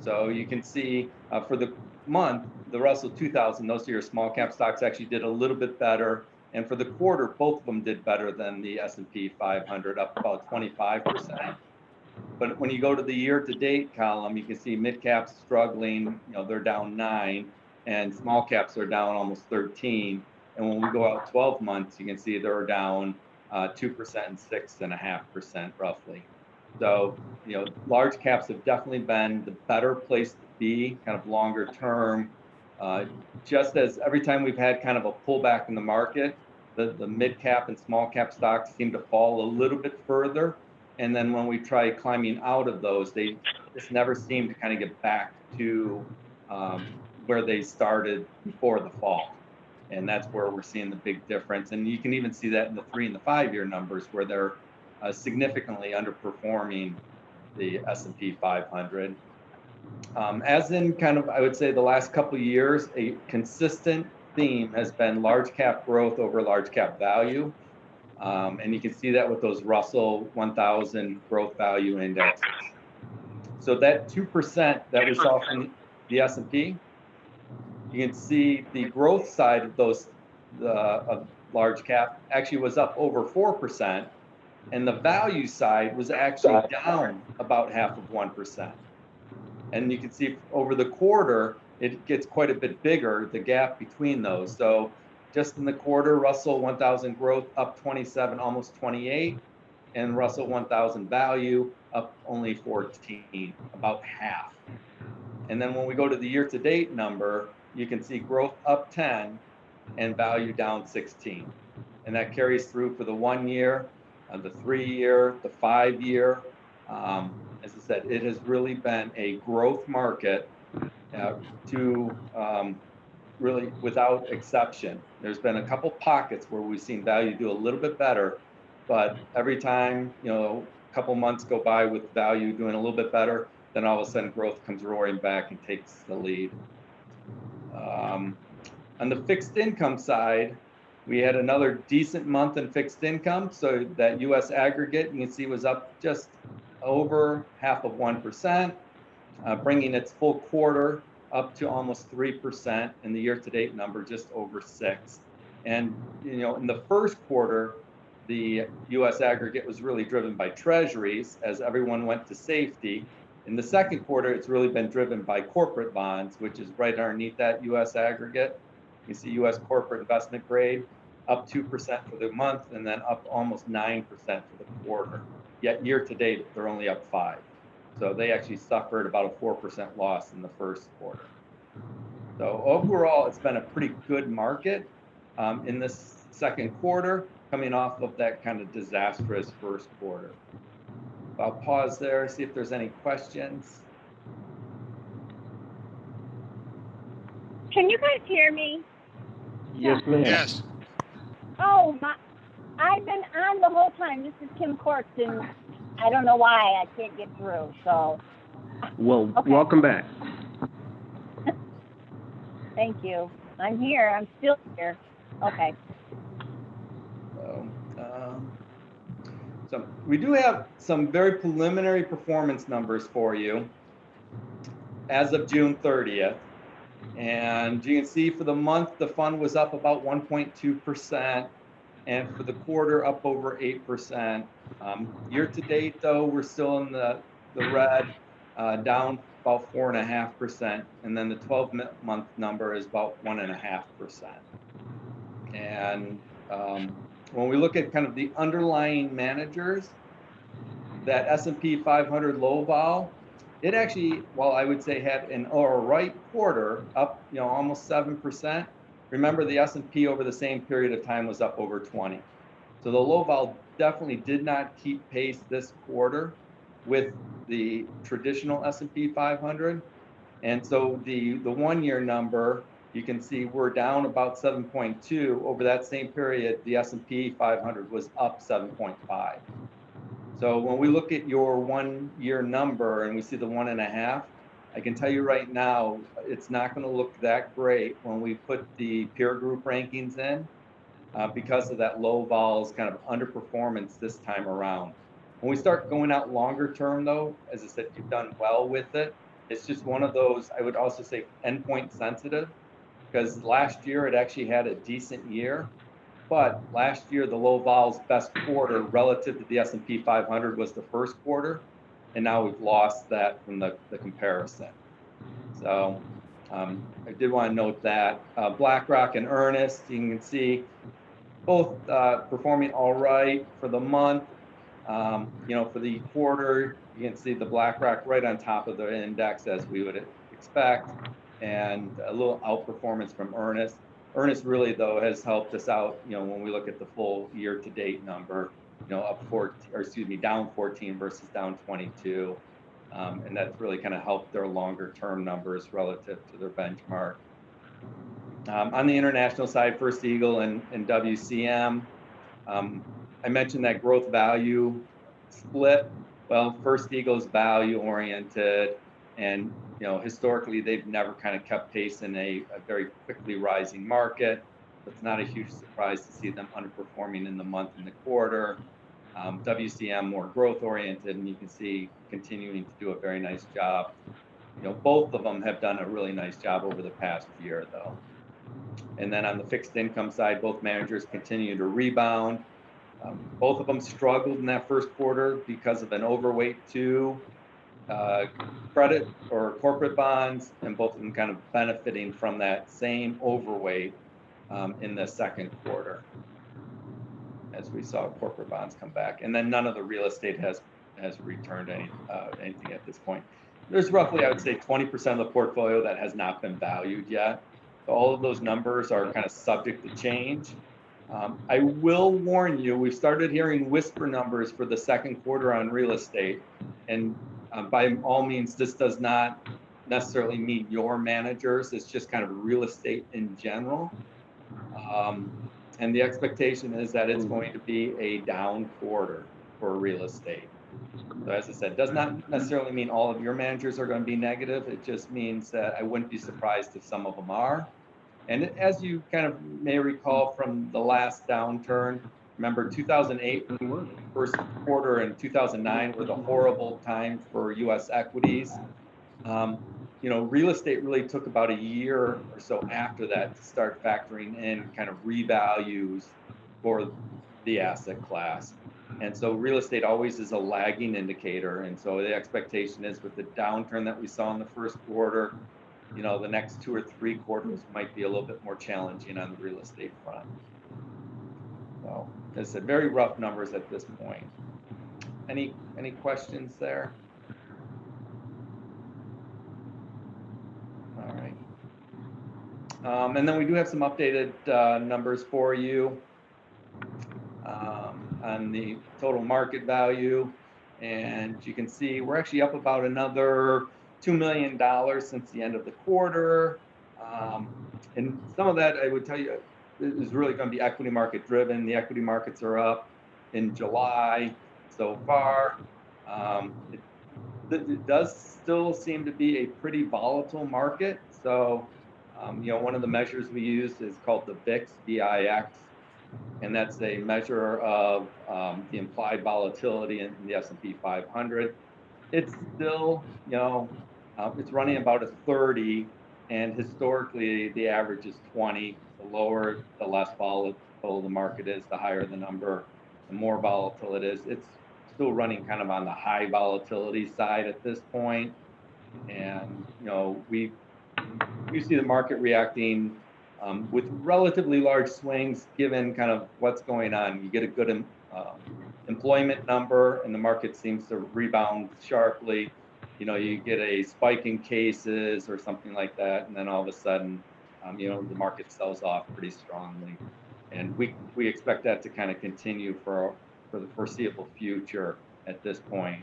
So you can see for the month, the Russell 2000, those are your small cap stocks, actually did a little bit better. And for the quarter, both of them did better than the S&P 500, up about 25%. But when you go to the year-to-date column, you can see mid caps struggling. They're down 9, and small caps are down almost 13. And when we go out 12 months, you can see they're down 2% and 6.5% roughly. So, large caps have definitely been the better place to be, kind of longer term. Just as every time we've had kind of a pullback in the market, the mid cap and small cap stocks seem to fall a little bit further. And then when we try climbing out of those, they just never seem to kind of get back to where they started before the fall. And that's where we're seeing the big difference. And you can even see that in the 3 and the 5 year numbers where they're significantly underperforming the S&P 500. As in kind of, I would say the last couple of years, a consistent theme has been large cap growth over large cap value. And you can see that with those Russell 1000 growth value indexes. So that 2% that we saw from the S&P, you can see the growth side of those of large cap actually was up over 4%, and the value side was actually down about half of 1%. And you can see over the quarter, it gets quite a bit bigger, the gap between those. So just in the quarter, Russell 1000 growth up 27, almost 28, and Russell 1000 value up only 14, about half. And then when we go to the year-to-date number, you can see growth up 10 and value down 16. And that carries through for the 1 year, the 3 year, the 5 year. As I said, it has really been a growth market really without exception. There's been a couple pockets where we've seen value do a little bit better, but every time, a couple months go by with value doing a little bit better, then all of a sudden growth comes roaring back and takes the lead. On the fixed income side, we had another decent month in fixed income. So that US aggregate, you can see, was up just over half of 1%, bringing its full quarter up to almost 3%, and the year-to-date number just over 6%. And in the first quarter, the US aggregate was really driven by treasuries as everyone went to safety. In the second quarter, it's really been driven by corporate bonds, which is right underneath that US aggregate. You see US corporate investment grade up 2% for the month, and then up almost 9% for the quarter. Yet year to date, they're only up 5%. So they actually suffered about a 4% loss in the first quarter. So overall, it's been a pretty good market in this second quarter, coming off of that kind of disastrous first quarter. I'll pause there, see if there's any questions. Can you guys hear me? Yes, ma'am. Yes. Oh, I've been on the whole time. This is Kim Courts, and I don't know why I can't get through, so. Well, Okay. Welcome back. Thank you. I'm here. I'm still here. Okay. So we do have some very preliminary performance numbers for you as of June 30th. And you can see for the month, the fund was up about 1.2%, and for the quarter, up over 8%. Year to date, though, we're still in the red, down about 4.5%, and then the 12-month number is about 1.5%. And when we look at kind of the underlying managers, that S&P 500 low vol, it actually, while I would say had an all right quarter, up almost 7%. Remember, the S&P over the same period of time was up over 20. So the low vol definitely did not keep pace this quarter with the traditional S&P 500. And so the 1 year number, you can see we're down about 7.2. Over that same period, the S&P 500 was up 7.5. So when we look at your 1 year number and we see the 1.5, I can tell you right now, it's not going to look that great when we put the peer group rankings in because of that low vols kind of underperformance this time around. When we start going out longer term, though, as I said, you've done well with it. It's just one of those, I would also say, endpoint sensitive, because last year it actually had a decent year. But last year, the low vol's best quarter relative to the S&P 500 was the first quarter, and now we've lost that from the comparison. So I did want to note that. BlackRock and Earnest, you can see both performing all right for the month. For the quarter, you can see the BlackRock right on top of the index as we would expect, and a little outperformance from Earnest. Earnest really, though, has helped us out, when we look at the full year-to-date number, down 14 versus down 22. And that's really kind of helped their longer-term numbers relative to their benchmark. On the international side, First Eagle and WCM, I mentioned that growth value split. Well, First Eagle's value oriented, and historically they've never kind of kept pace in a very quickly rising market. So it's not a huge surprise to see them underperforming in the month and the quarter. WCM more growth oriented, and you can see continuing to do a very nice job. Both of them have done a really nice job over the past year, though. And then on the fixed income side, both managers continue to rebound. Both of them struggled in that first quarter because of an overweight to credit or corporate bonds, and both of them kind of benefiting from that same overweight in the second quarter as we saw corporate bonds come back. And then none of the real estate has returned anything at this point. There's roughly, I would say, 20% of the portfolio that has not been valued yet. So all of those numbers are kind of subject to change. I will warn you, we've started hearing whisper numbers for the second quarter on real estate. And by all means, this does not necessarily mean your managers. It's just kind of real estate in general. And the expectation is that it's going to be a down quarter for real estate. So as I said, does not necessarily mean all of your managers are going to be negative. It just means that I wouldn't be surprised if some of them are. And as you kind of may recall from the last downturn, remember 2008, first quarter, and 2009 were the horrible time for U.S. equities. Real estate really took about a year or so after that to start factoring in kind of revalues for the asset class. And so real estate always is a lagging indicator. And so the expectation is with the downturn that we saw in the first quarter, the next 2 or 3 quarters might be a little bit more challenging on the real estate front. So as I said, very rough numbers at this point. Any questions there? All right. And then we do have some updated numbers for you on the total market value. And you can see we're actually up about another $2 million since the end of the quarter. And some of that, I would tell you, is really going to be equity market driven. The equity markets are up in July so far. It does still seem to be a pretty volatile market. So, one of the measures we use is called the VIX, V-I-X, and that's a measure of the implied volatility in the S&P 500. It's still, it's running about a 30, and historically the average is 20. The lower, the less volatile the market is, the higher the number, the more volatile it is. It's still running kind of on the high volatility side at this point. And, we see the market reacting with relatively large swings given kind of what's going on. You get a good employment number and the market seems to rebound sharply. You get a spike in cases or something like that, and then all of a sudden, the market sells off pretty strongly. And we expect that to kind of continue for the foreseeable future at this point,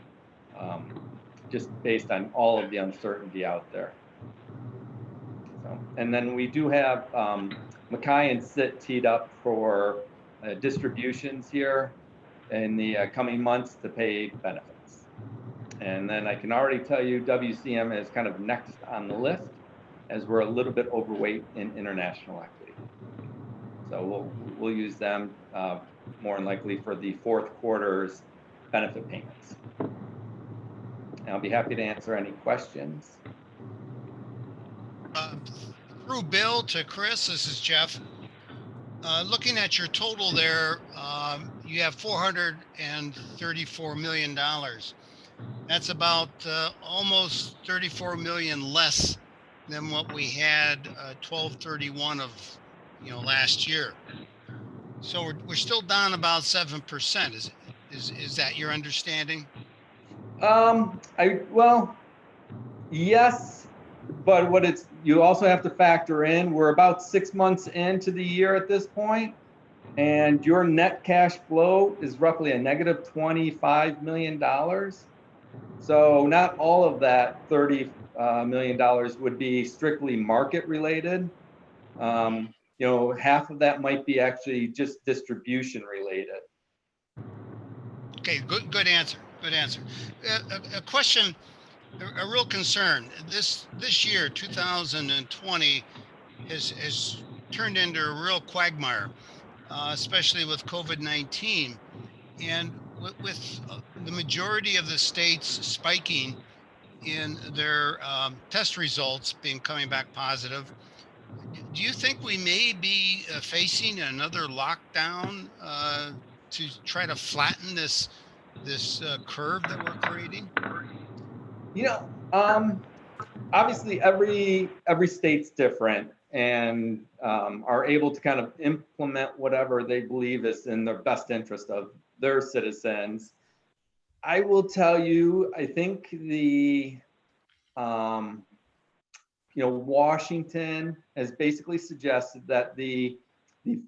just based on all of the uncertainty out there. So, and then we do have Mackay and Sit teed up for distributions here in the coming months to pay benefits. And then I can already tell you WCM is kind of next on the list as we're a little bit overweight in international equity. So we'll use them more than likely for the fourth quarter's benefit payments. And I'll be happy to answer any questions. Through Bill to Chris, this is Jeff. Looking at your total there, you have $434 million. That's about almost 34 million less than what we had 12/31 of last year. So we're still down about 7%. Is that your understanding? Well, yes, but you also have to factor in, we're about 6 months into the year at this point, and your net cash flow is roughly a negative $25 million. So not all of that $30 million would be strictly market related. Half of that might be actually just distribution related. Okay, good answer. Good answer. A question, a real concern. This year, 2020, has turned into a real quagmire, especially with COVID-19, and with the majority of the states spiking in their test results coming back positive. Do you think we may be facing another lockdown to try to flatten this curve that we're creating? Obviously every state's different and are able to kind of implement whatever they believe is in the best interest of their citizens. I will tell you, I think Washington has basically suggested that the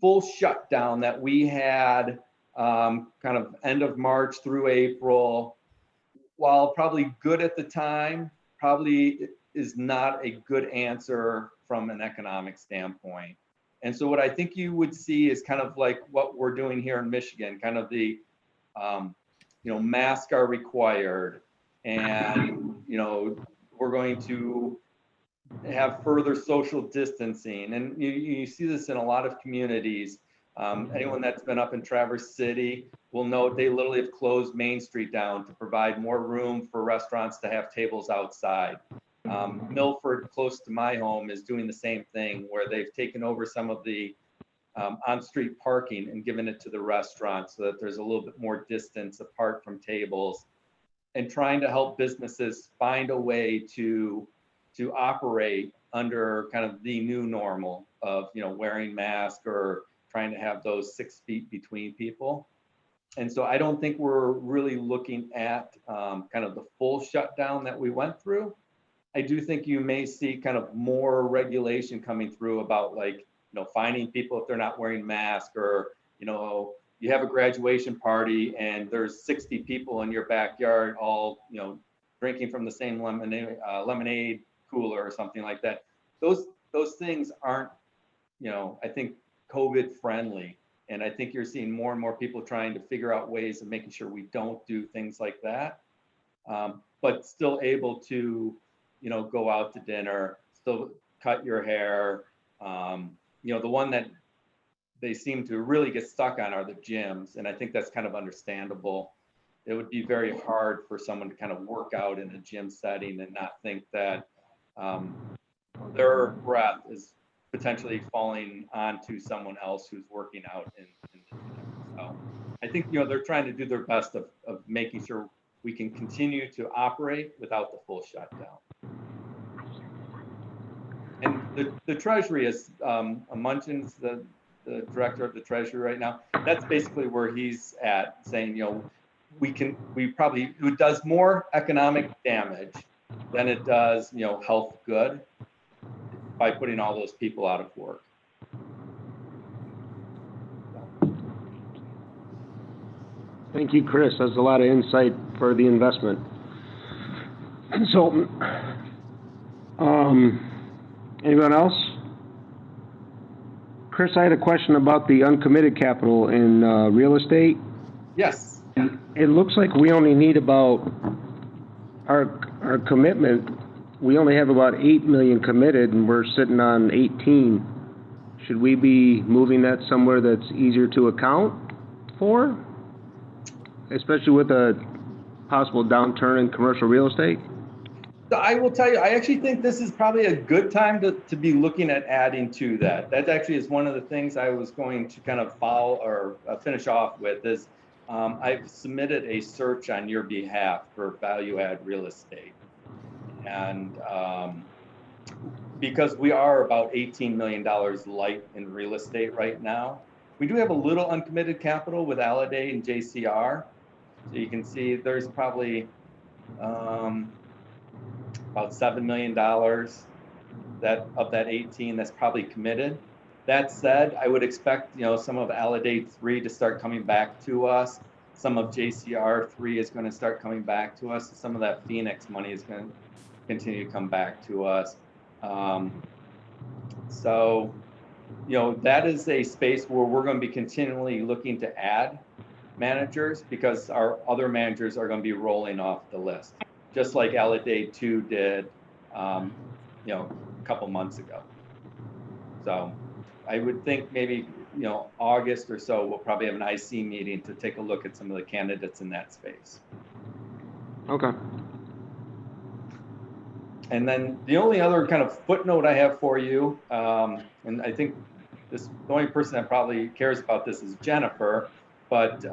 full shutdown that we had kind of end of March through April, while probably good at the time, probably is not a good answer from an economic standpoint. And so what I think you would see is kind of like what we're doing here in Michigan, kind of the, masks are required, and, we're going to have further social distancing. And you see this in a lot of communities. Anyone that's been up in Traverse City will know they literally have closed Main Street down to provide more room for restaurants to have tables outside. Milford, close to my home, is doing the same thing, where they've taken over some of the on-street parking and given it to the restaurants so that there's a little bit more distance apart from tables, and trying to help businesses find a way to operate under kind of the new normal of, wearing masks or trying to have those 6 feet between people. And so I don't think we're really looking at kind of the full shutdown that we went through. I do think you may see kind of more regulation coming through about, like, finding people if they're not wearing masks, or, you have a graduation party and there's 60 people in your backyard all, drinking from the same lemonade cooler or something like that. Those things aren't, I think, COVID friendly. And I think you're seeing more and more people trying to figure out ways of making sure we don't do things like that, but still able to, go out to dinner, still cut your hair. The one that they seem to really get stuck on are the gyms. And I think that's kind of understandable. It would be very hard for someone to kind of work out in a gym setting and not think that their breath is potentially falling onto someone else who's working out in the gym. So I think, they're trying to do their best of making sure we can continue to operate without the full shutdown. And the Treasury is, Munchin's the director of the Treasury right now. That's basically where he's at, saying, it does more economic damage than it does, health good by putting all those people out of work. Thank you, Chris. That's a lot of insight for the investment consultant. Anyone else? Chris, I had a question about the uncommitted capital in real estate. Yes. It looks like we only need about our commitment. We only have about 8 million committed, and we're sitting on 18. Should we be moving that somewhere that's easier to account for, especially with a possible downturn in commercial real estate? So I will tell you, I actually think this is probably a good time to be looking at adding to that. That actually is one of the things I was going to kind of follow or finish off with is I've submitted a search on your behalf for value add real estate. And because we are about $18 million light in real estate right now, we do have a little uncommitted capital with Alliday and JCR. So you can see there's probably about $7 million that of that 18 that's probably committed. That said, I would expect, some of Alidate 3 to start coming back to us. Some of JCR 3 is going to start coming back to us. Some of that Phoenix money is going to continue to come back to us. So, that is a space where we're going to be continually looking to add managers because our other managers are going to be rolling off the list, just like Alidate 2 did, a couple months ago. So I would think maybe, August or so, we'll probably have an IC meeting to take a look at some of the candidates in that space. Okay. And then the only other kind of footnote I have for you, and I think the only person that probably cares about this is Jennifer, but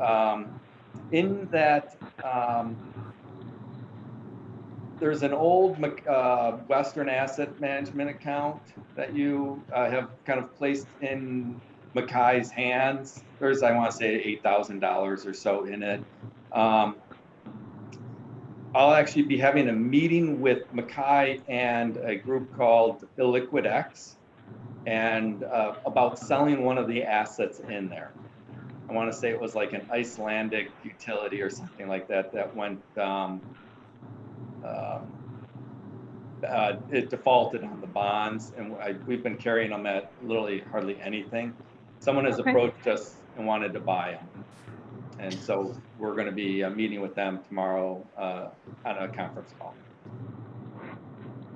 in that, there's an old Western Asset Management account that you have kind of placed in Mackay's hands. There's, I want to say, $8,000 or so in it. I'll actually be having a meeting with Mackay and a group called IlliquidX and about selling one of the assets in there. I want to say it was like an Icelandic utility or something like that that went, it defaulted on the bonds, and we've been carrying them at literally hardly anything. Someone has approached us and wanted to buy them. And so we're going to be meeting with them tomorrow on a conference call.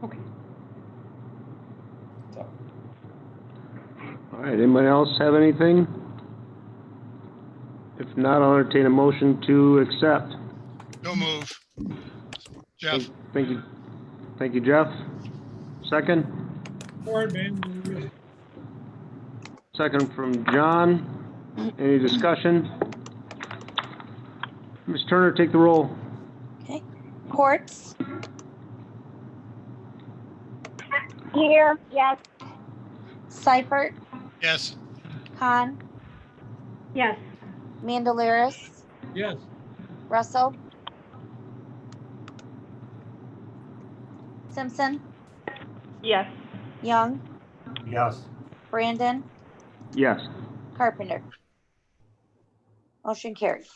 Okay. So. All right, anybody else have anything? If not, I'll entertain a motion to accept. No move. Jeff. Thank you. Thank you, Jeff. Second? Support, man. Second from John. Any discussion? Ms. Turner, take the roll. Okay. Quartz, Here, yes. Seifert, Yes. Khan, Yes. Mandelaris, Yes. Russell, Simpson, Yes. Young, Yes. Brandon, Yes. Carpenter. Motion carried.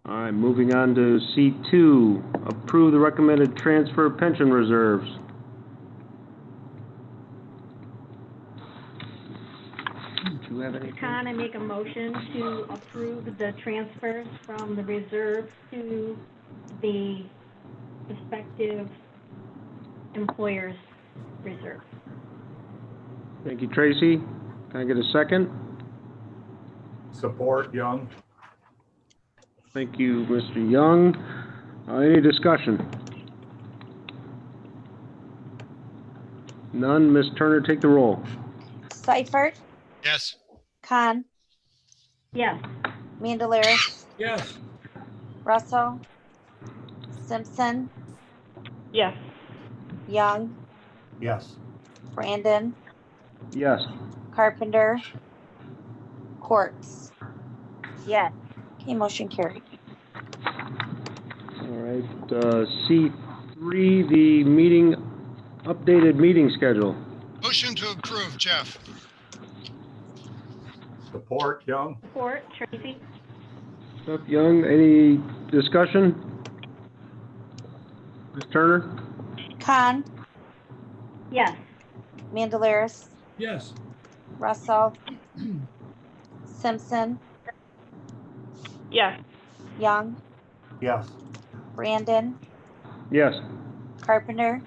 All right, moving on to C2, approve the recommended transfer of pension reserves. Do you have anything? Khan, I make a motion to approve the transfers from the reserve to the respective employers' reserve. Thank you, Tracy. Can I get a second? Support, Young. Thank you, Mr. Young. Any discussion? None. Ms. Turner, take the roll. Seifert, Yes. Khan, Yes. Mandelaris, Yes. Russell, Simpson, Yes. Young, Yes. Brandon, Yes. Carpenter, Quartz. Yes. Okay, motion carried. All right, C3, the updated meeting schedule. Motion to approve, Jeff. Support, Young. Support, Tracy. Jeff Young, any discussion? Ms. Turner? Khan, Yes. Mandelaris, Yes. Russell, Simpson, Yes. Young, Yes. Brandon, Yes. Carpenter,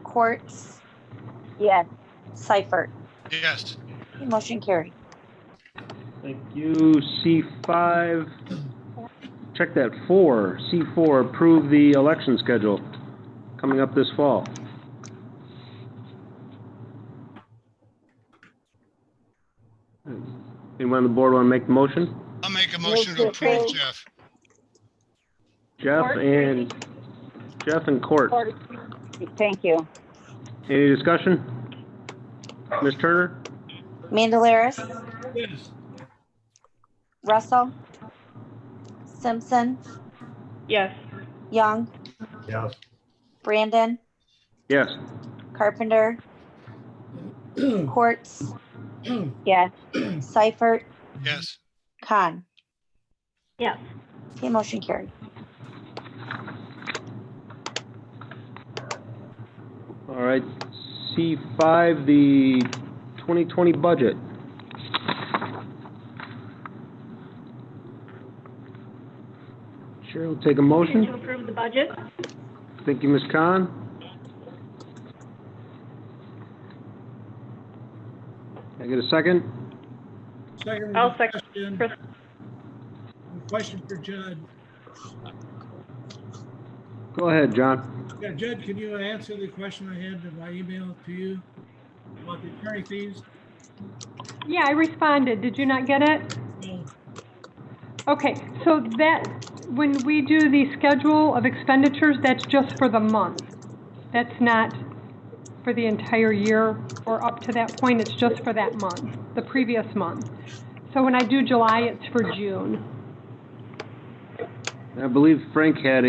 Quartz, Yes. Seifert. Yes. Okay, motion carried. Thank you. C5, check that, C4, approve the election schedule coming up this fall. Anyone on the board want to make the motion? I'll make a motion to approve, Jeff. Jeff and Court. Thank you. Any discussion? Ms. Turner? Mandelaris, Yes. Russell, Simpson, Yes. Young, Yes. Brandon, Yes. Carpenter, Quartz, Yes. Seifert, Yes. Khan. Yes. Okay, motion carried. All right, C5, the 2020 budget. Chair will take a Motion to motion. approve the budget? Thank you, Ms. Khan. Can I get a second? Second. I'll second. Question. Chris. Question for Judd. Go ahead, John. Yeah, Judd, can you answer the question I had in my email to you about the attorney fees? Yeah, I responded. Did you not get it? No. Okay, so that, when we do the schedule of expenditures, that's just for the month. That's not for the entire year or up to that point, it's just for that month, the previous month. So when I do July, it's for June. I believe Frank had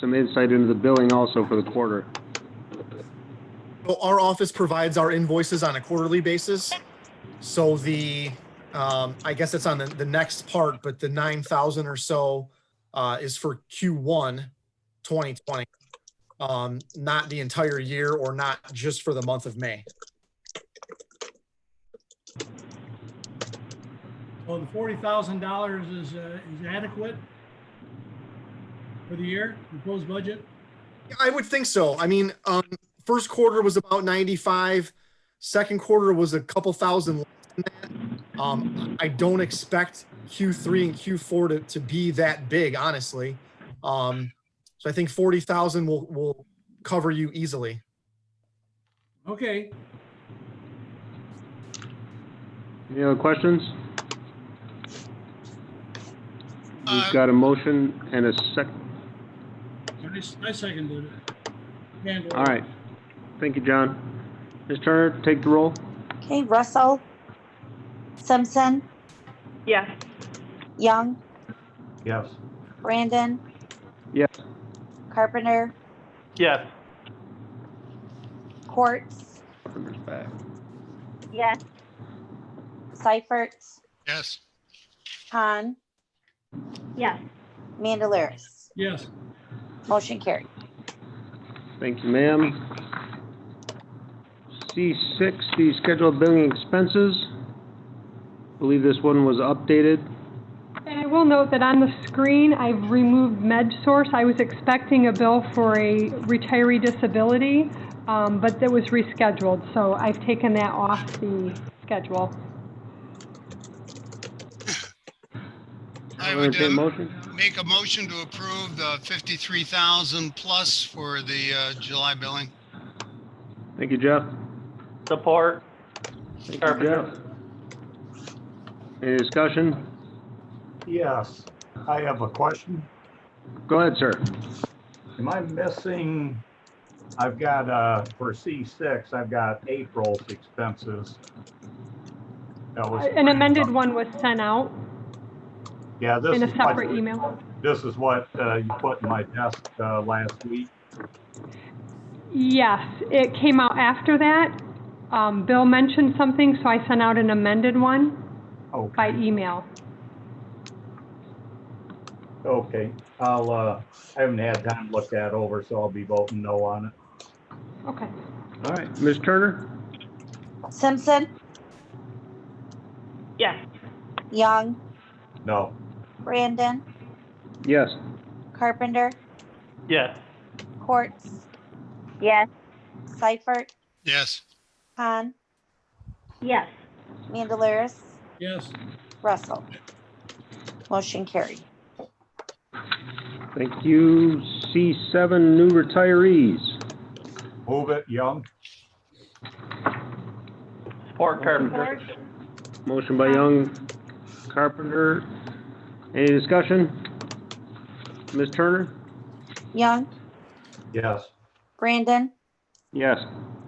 some insight into the billing also for the quarter. So our office provides our invoices on a quarterly basis. So I guess it's on the next part, but the 9,000 or so is for Q1 2020, not the entire year or not just for the month of May. Well, the $40,000 is adequate for the year, proposed budget? I would think so. I mean, first quarter was about 95. Second quarter was a couple thousand less than that. I don't expect Q3 and Q4 to be that big, honestly. So I think 40,000 will cover you easily. Okay. Any other questions? We've got a motion and a second. I seconded it. All right. Thank you, John. Ms. Turner, take the roll. Okay, Russell, Simpson, Yes. Young, Yes. Brandon, Yes. Carpenter, Yes. Quartz, Numbers back. Yes. Seifert, Yes. Khan, Yes. Mandelaris. Yes. Motion carried. Thank you, ma'am. C6, the scheduled billing expenses. I believe this one was updated. And I will note that on the screen, I've removed MedSource. I was expecting a bill for a retiree disability, but that was rescheduled, so I've taken that off the schedule. I would motion. make a motion to approve the 53,000 plus for the July billing. Thank you, Jeff. Support. Thank you, Jeff. Any discussion? Yes, I have a question. Go ahead, sir. Am I missing, I've got, for C6, I've got April's expenses. That was An amended one was sent out yeah, this in a is what, separate email. this is what you put in my desk last week. Yes, it came out after that. Bill mentioned something, so I sent out an amended one by email. Okay, I haven't had time to look that over, so I'll be voting no on it. Okay. All right, Ms. Turner? Simpson, Yes. Young, No. Brandon, Yes. Carpenter, Yes. Quartz, Yes. Seifert, Yes. Khan, Yes. Mandelaris, Yes. Russell. Motion carried. Thank you. C7, new retirees. Move it, Young. Support Carpenter. Motion by Young, Carpenter. Any discussion? Ms. Turner? Young, Yes. Brandon, Yes.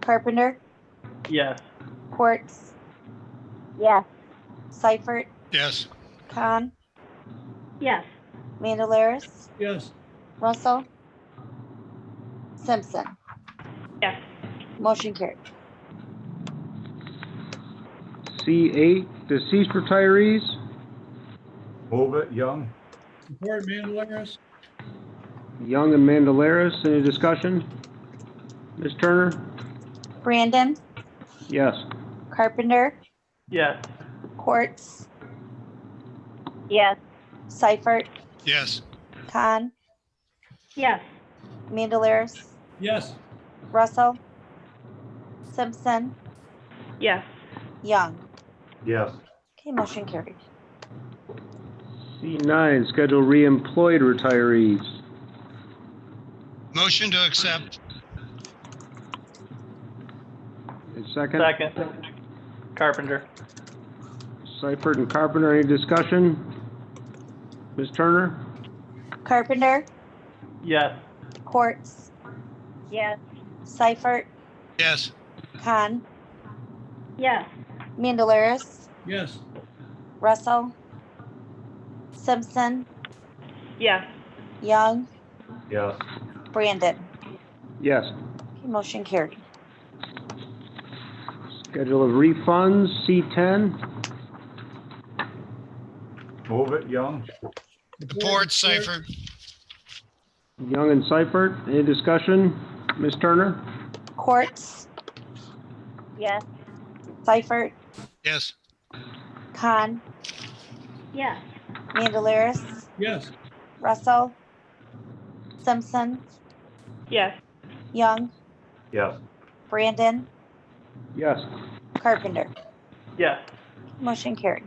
Carpenter, Yes. Quartz, Yes. Seifert, Yes. Khan, Yes. Mandalaris, Yes. Russell, Simpson. Yes. Motion carried. C8, deceased retirees. Move it, Young. Support Mandalaris. Young and Mandalaris, any discussion? Ms. Turner? Brandon, Yes. Carpenter, Yes. Quartz, Yes. Seifert, Yes. Khan, Yes. Mandalaris, Yes. Russell, Simpson, Yes. Young. Yes. Okay, motion carried. C9, schedule reemployed retirees. Motion to accept. A second? Second. Carpenter. Seifert and Carpenter, any discussion? Ms. Turner? Carpenter, Yes. Quartz, Yes. Seifert, Yes. Khan, Yes. Mandalaris, Yes. Russell, Simpson, Yes. Young, Yes. Brandon. Yes. Okay, motion carried. Schedule of refunds, C10. Move it, Young. Support Seifert. Young and Seifert, any discussion? Ms. Turner? Quartz, Yes. Seifert, Yes. Khan, Yes. Mandalaris, Yes. Russell, Simpson, Yes. Young, Yes. Brandon, Yes. Carpenter. Yes. Motion carried.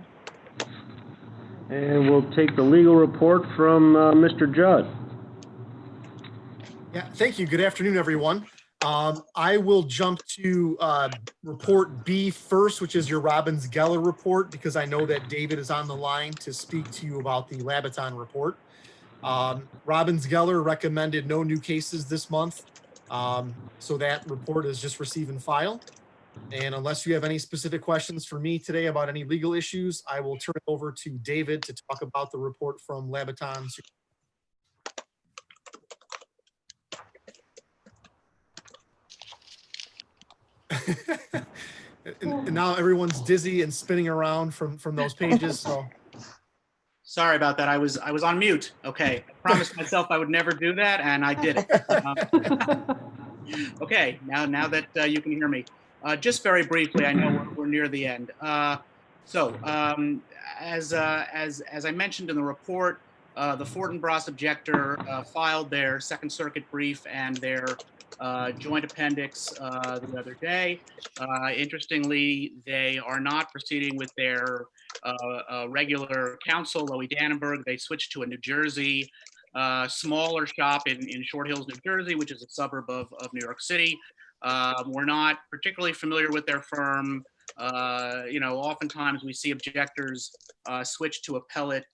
And we'll take the legal report from Mr. Judd. Yeah, thank you. Good afternoon, everyone. I will jump to report B first, which is your Robbins Geller report, because I know that David is on the line to speak to you about the Labaton report. Robbins Geller recommended no new cases this month. So that report is just receive and file. And unless you have any specific questions for me today about any legal issues, I will turn it over to David to talk about the report from Labaton. And now everyone's dizzy and spinning around from those pages. So sorry about that. I was on mute. Okay, I promised myself I would never do that, and I did it. Okay, now that you can hear me, just very briefly. I know we're near the end. As I mentioned in the report, the Fortinbras objector filed their Second Circuit brief and their joint appendix the other day. Interestingly, they are not proceeding with their regular counsel, Loie Dannenberg. They switched to a New Jersey smaller shop in Short Hills, New Jersey, which is a suburb of New York City. We're not particularly familiar with their firm. Oftentimes we see objectors switch to appellate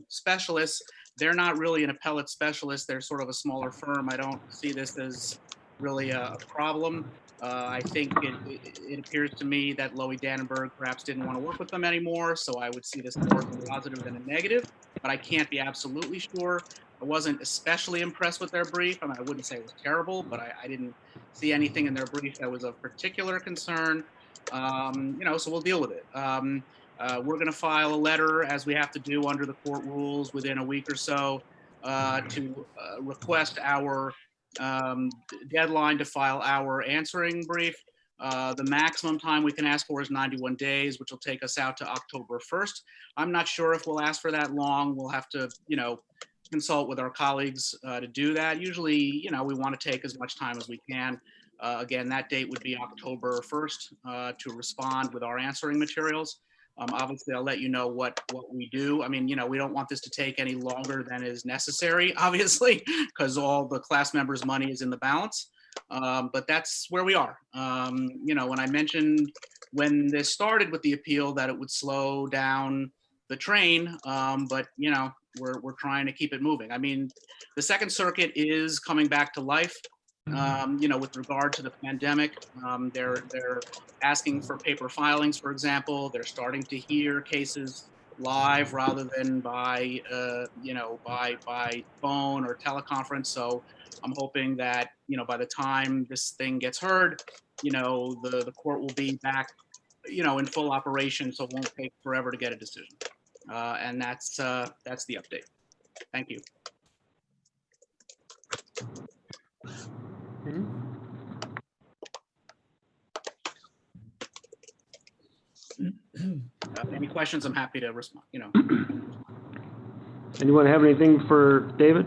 specialists. They're not really an appellate specialist. They're sort of a smaller firm. I don't see this as really a problem. I think it appears to me that Loie Dannenberg perhaps didn't want to work with them anymore, so I would see this more as a positive than a negative, but I can't be absolutely sure. I wasn't especially impressed with their brief. I wouldn't say it was terrible, but I didn't see anything in their brief that was of particular concern. So we'll deal with it. We're going to file a letter, as we have to do under the court rules, within a week or so to request our deadline to file our answering brief. The maximum time we can ask for is 91 days, which will take us out to October 1st. I'm not sure if we'll ask for that long. We'll have to, consult with our colleagues to do that. Usually, we want to take as much time as we can. Again, that date would be October 1st to respond with our answering materials. Obviously, I'll let you know what we do. We don't want this to take any longer than is necessary, obviously, because all the class members' money is in the balance. But that's where we are. When I mentioned when this started with the appeal that it would slow down the train, but we're trying to keep it moving. The Second Circuit is coming back to life. With regard to the pandemic, they're asking for paper filings, for example. They're starting to hear cases live rather than by phone or teleconference. So I'm hoping that, by the time this thing gets heard, the court will be back, in full operation, so it won't take forever to get a decision. And that's the update. Thank you. Any questions? I'm happy to respond. Anyone have anything for David?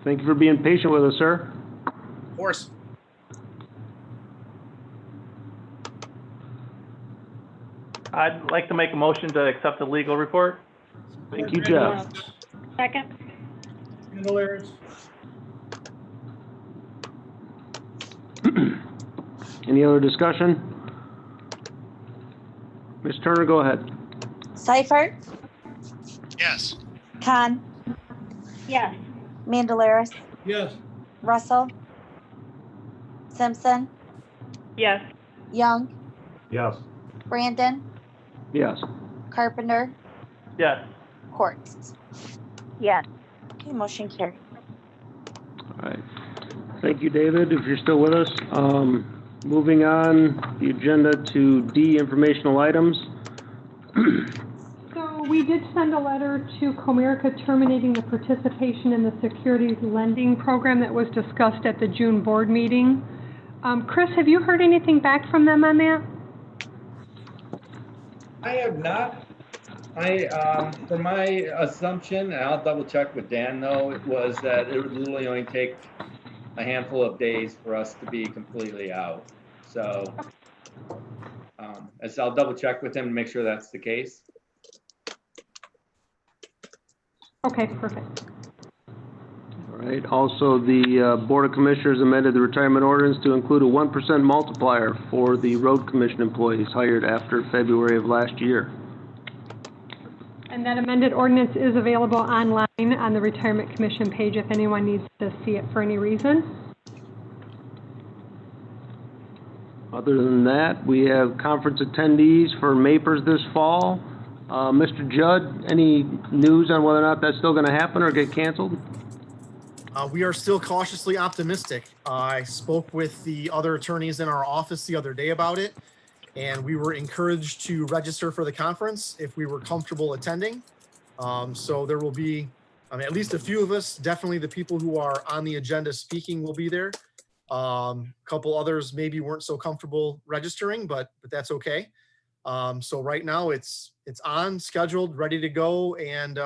Thank you for being patient with us, sir. Of course. I'd like to make a motion to accept the legal report. Thank you, Jeff. Second. Candelaris. Any other discussion? Ms. Turner, go ahead. Seifert, Yes. Khan, Yes. Mandelaris, Yes. Russell, Simpson, Yes. Young, Yes. Brandon, Yes. Carpenter, Yes. Courts. Yes. Okay, motion carried. All right. Thank you, David, if you're still with us. Moving on the agenda to D, informational items. So we did send a letter to Comerica terminating the participation in the securities lending program that was discussed at the June board meeting. Chris, have you heard anything back from them on that? I have not. For my assumption, and I'll double check with Dan though, it was that it would literally only take a handful of days for us to be completely out. So, as I'll double check with him to make sure that's the case. Okay, perfect. All right. Also, the Board of Commissioners amended the retirement ordinance to include a 1% multiplier for the road commission employees hired after February of last year. And that amended ordinance is available online on the Retirement Commission page if anyone needs to see it for any reason. Other than that, we have conference attendees for MAPERS this fall. Mr. Judd, any news on whether or not that's still going to happen or get canceled? We are still cautiously optimistic. I spoke with the other attorneys in our office the other day about it, and we were encouraged to register for the conference if we were comfortable attending. So there will be at least a few of us, definitely the people who are on the agenda speaking will be there. A couple others maybe weren't so comfortable registering, but that's okay. So right now it's on, scheduled, ready to go, and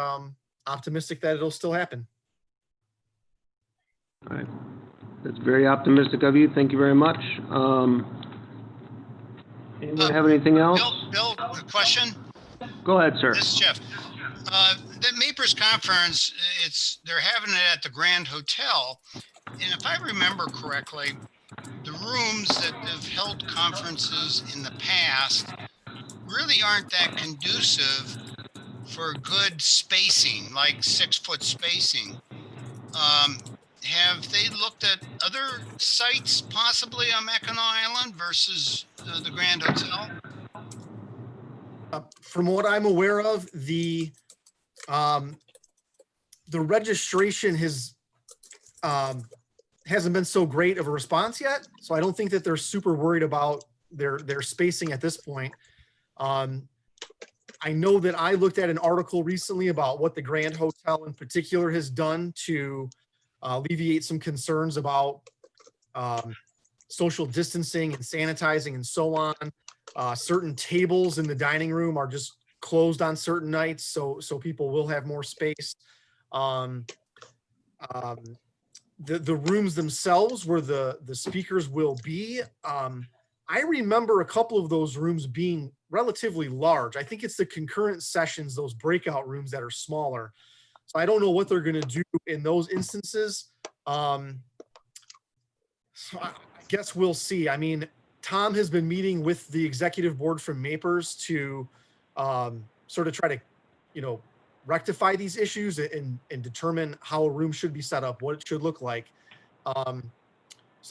optimistic that it'll still happen. All right. That's very optimistic of you. Thank you very much. Anyone have anything else? Bill, a question? Go ahead, sir. This is Jeff. The MAPERS conference, they're having it at the Grand Hotel. And if I remember correctly, the rooms that have held conferences in the past really aren't that conducive for good spacing, like 6-foot spacing. Have they looked at other sites possibly on Mackinac Island versus the Grand Hotel? From what I'm aware of, the registration hasn't been so great of a response yet. So I don't think that they're super worried about their spacing at this point. I know that I looked at an article recently about what the Grand Hotel in particular has done to alleviate some concerns about social distancing and sanitizing and so on. Certain tables in the dining room are just closed on certain nights, so people will have more space. The rooms themselves where the speakers will be, I remember a couple of those rooms being relatively large. I think it's the concurrent sessions, those breakout rooms that are smaller. So I don't know what they're going to do in those instances. So I guess we'll see. I mean, Tom has been meeting with the executive board from MAPERS to sort of try to, rectify these issues and determine how a room should be set up, what it should look like. So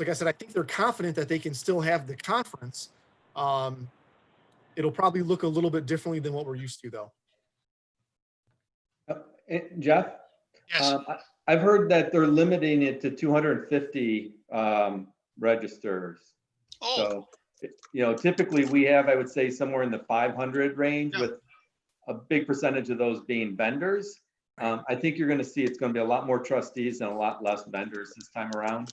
like I said, I think they're confident that they can still have the conference. It'll probably look a little bit differently than what we're used to, though. Jeff? Yes. I've heard that they're limiting it to 250 registers. Oh, So, typically we have, I would say, somewhere in the 500 range, Yeah. with a big percentage of those being vendors. I think you're going to see it's going to be a lot more trustees and a lot less vendors this time around.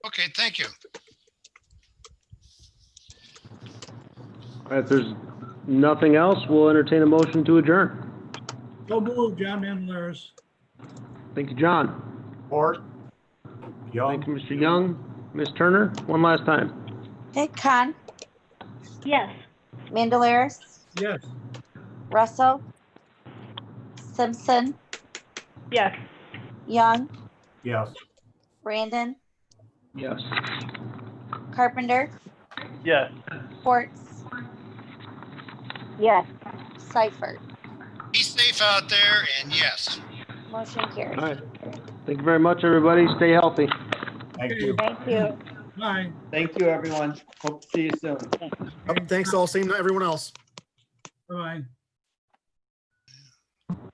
okay, thank you. All right, if there's nothing else, we'll entertain a motion to adjourn. So moved, John Mandelaris. Thank you, John. Or Thank you, Mr. Young. Ms. Turner, one last time. Okay, Khan, Yes. Mandelaris, Yes. Russell, Simpson, Yes. Young, yes. Brandon, Yes. Carpenter, Yes. Quartz, Yes. Seifert. Be safe out there, and yes. Motion carries. All right. Thank you very much, everybody. Stay healthy. Thank you. Thank you. Bye. Thank you, everyone. Hope to see you soon. Thanks all. Same to everyone else. Bye.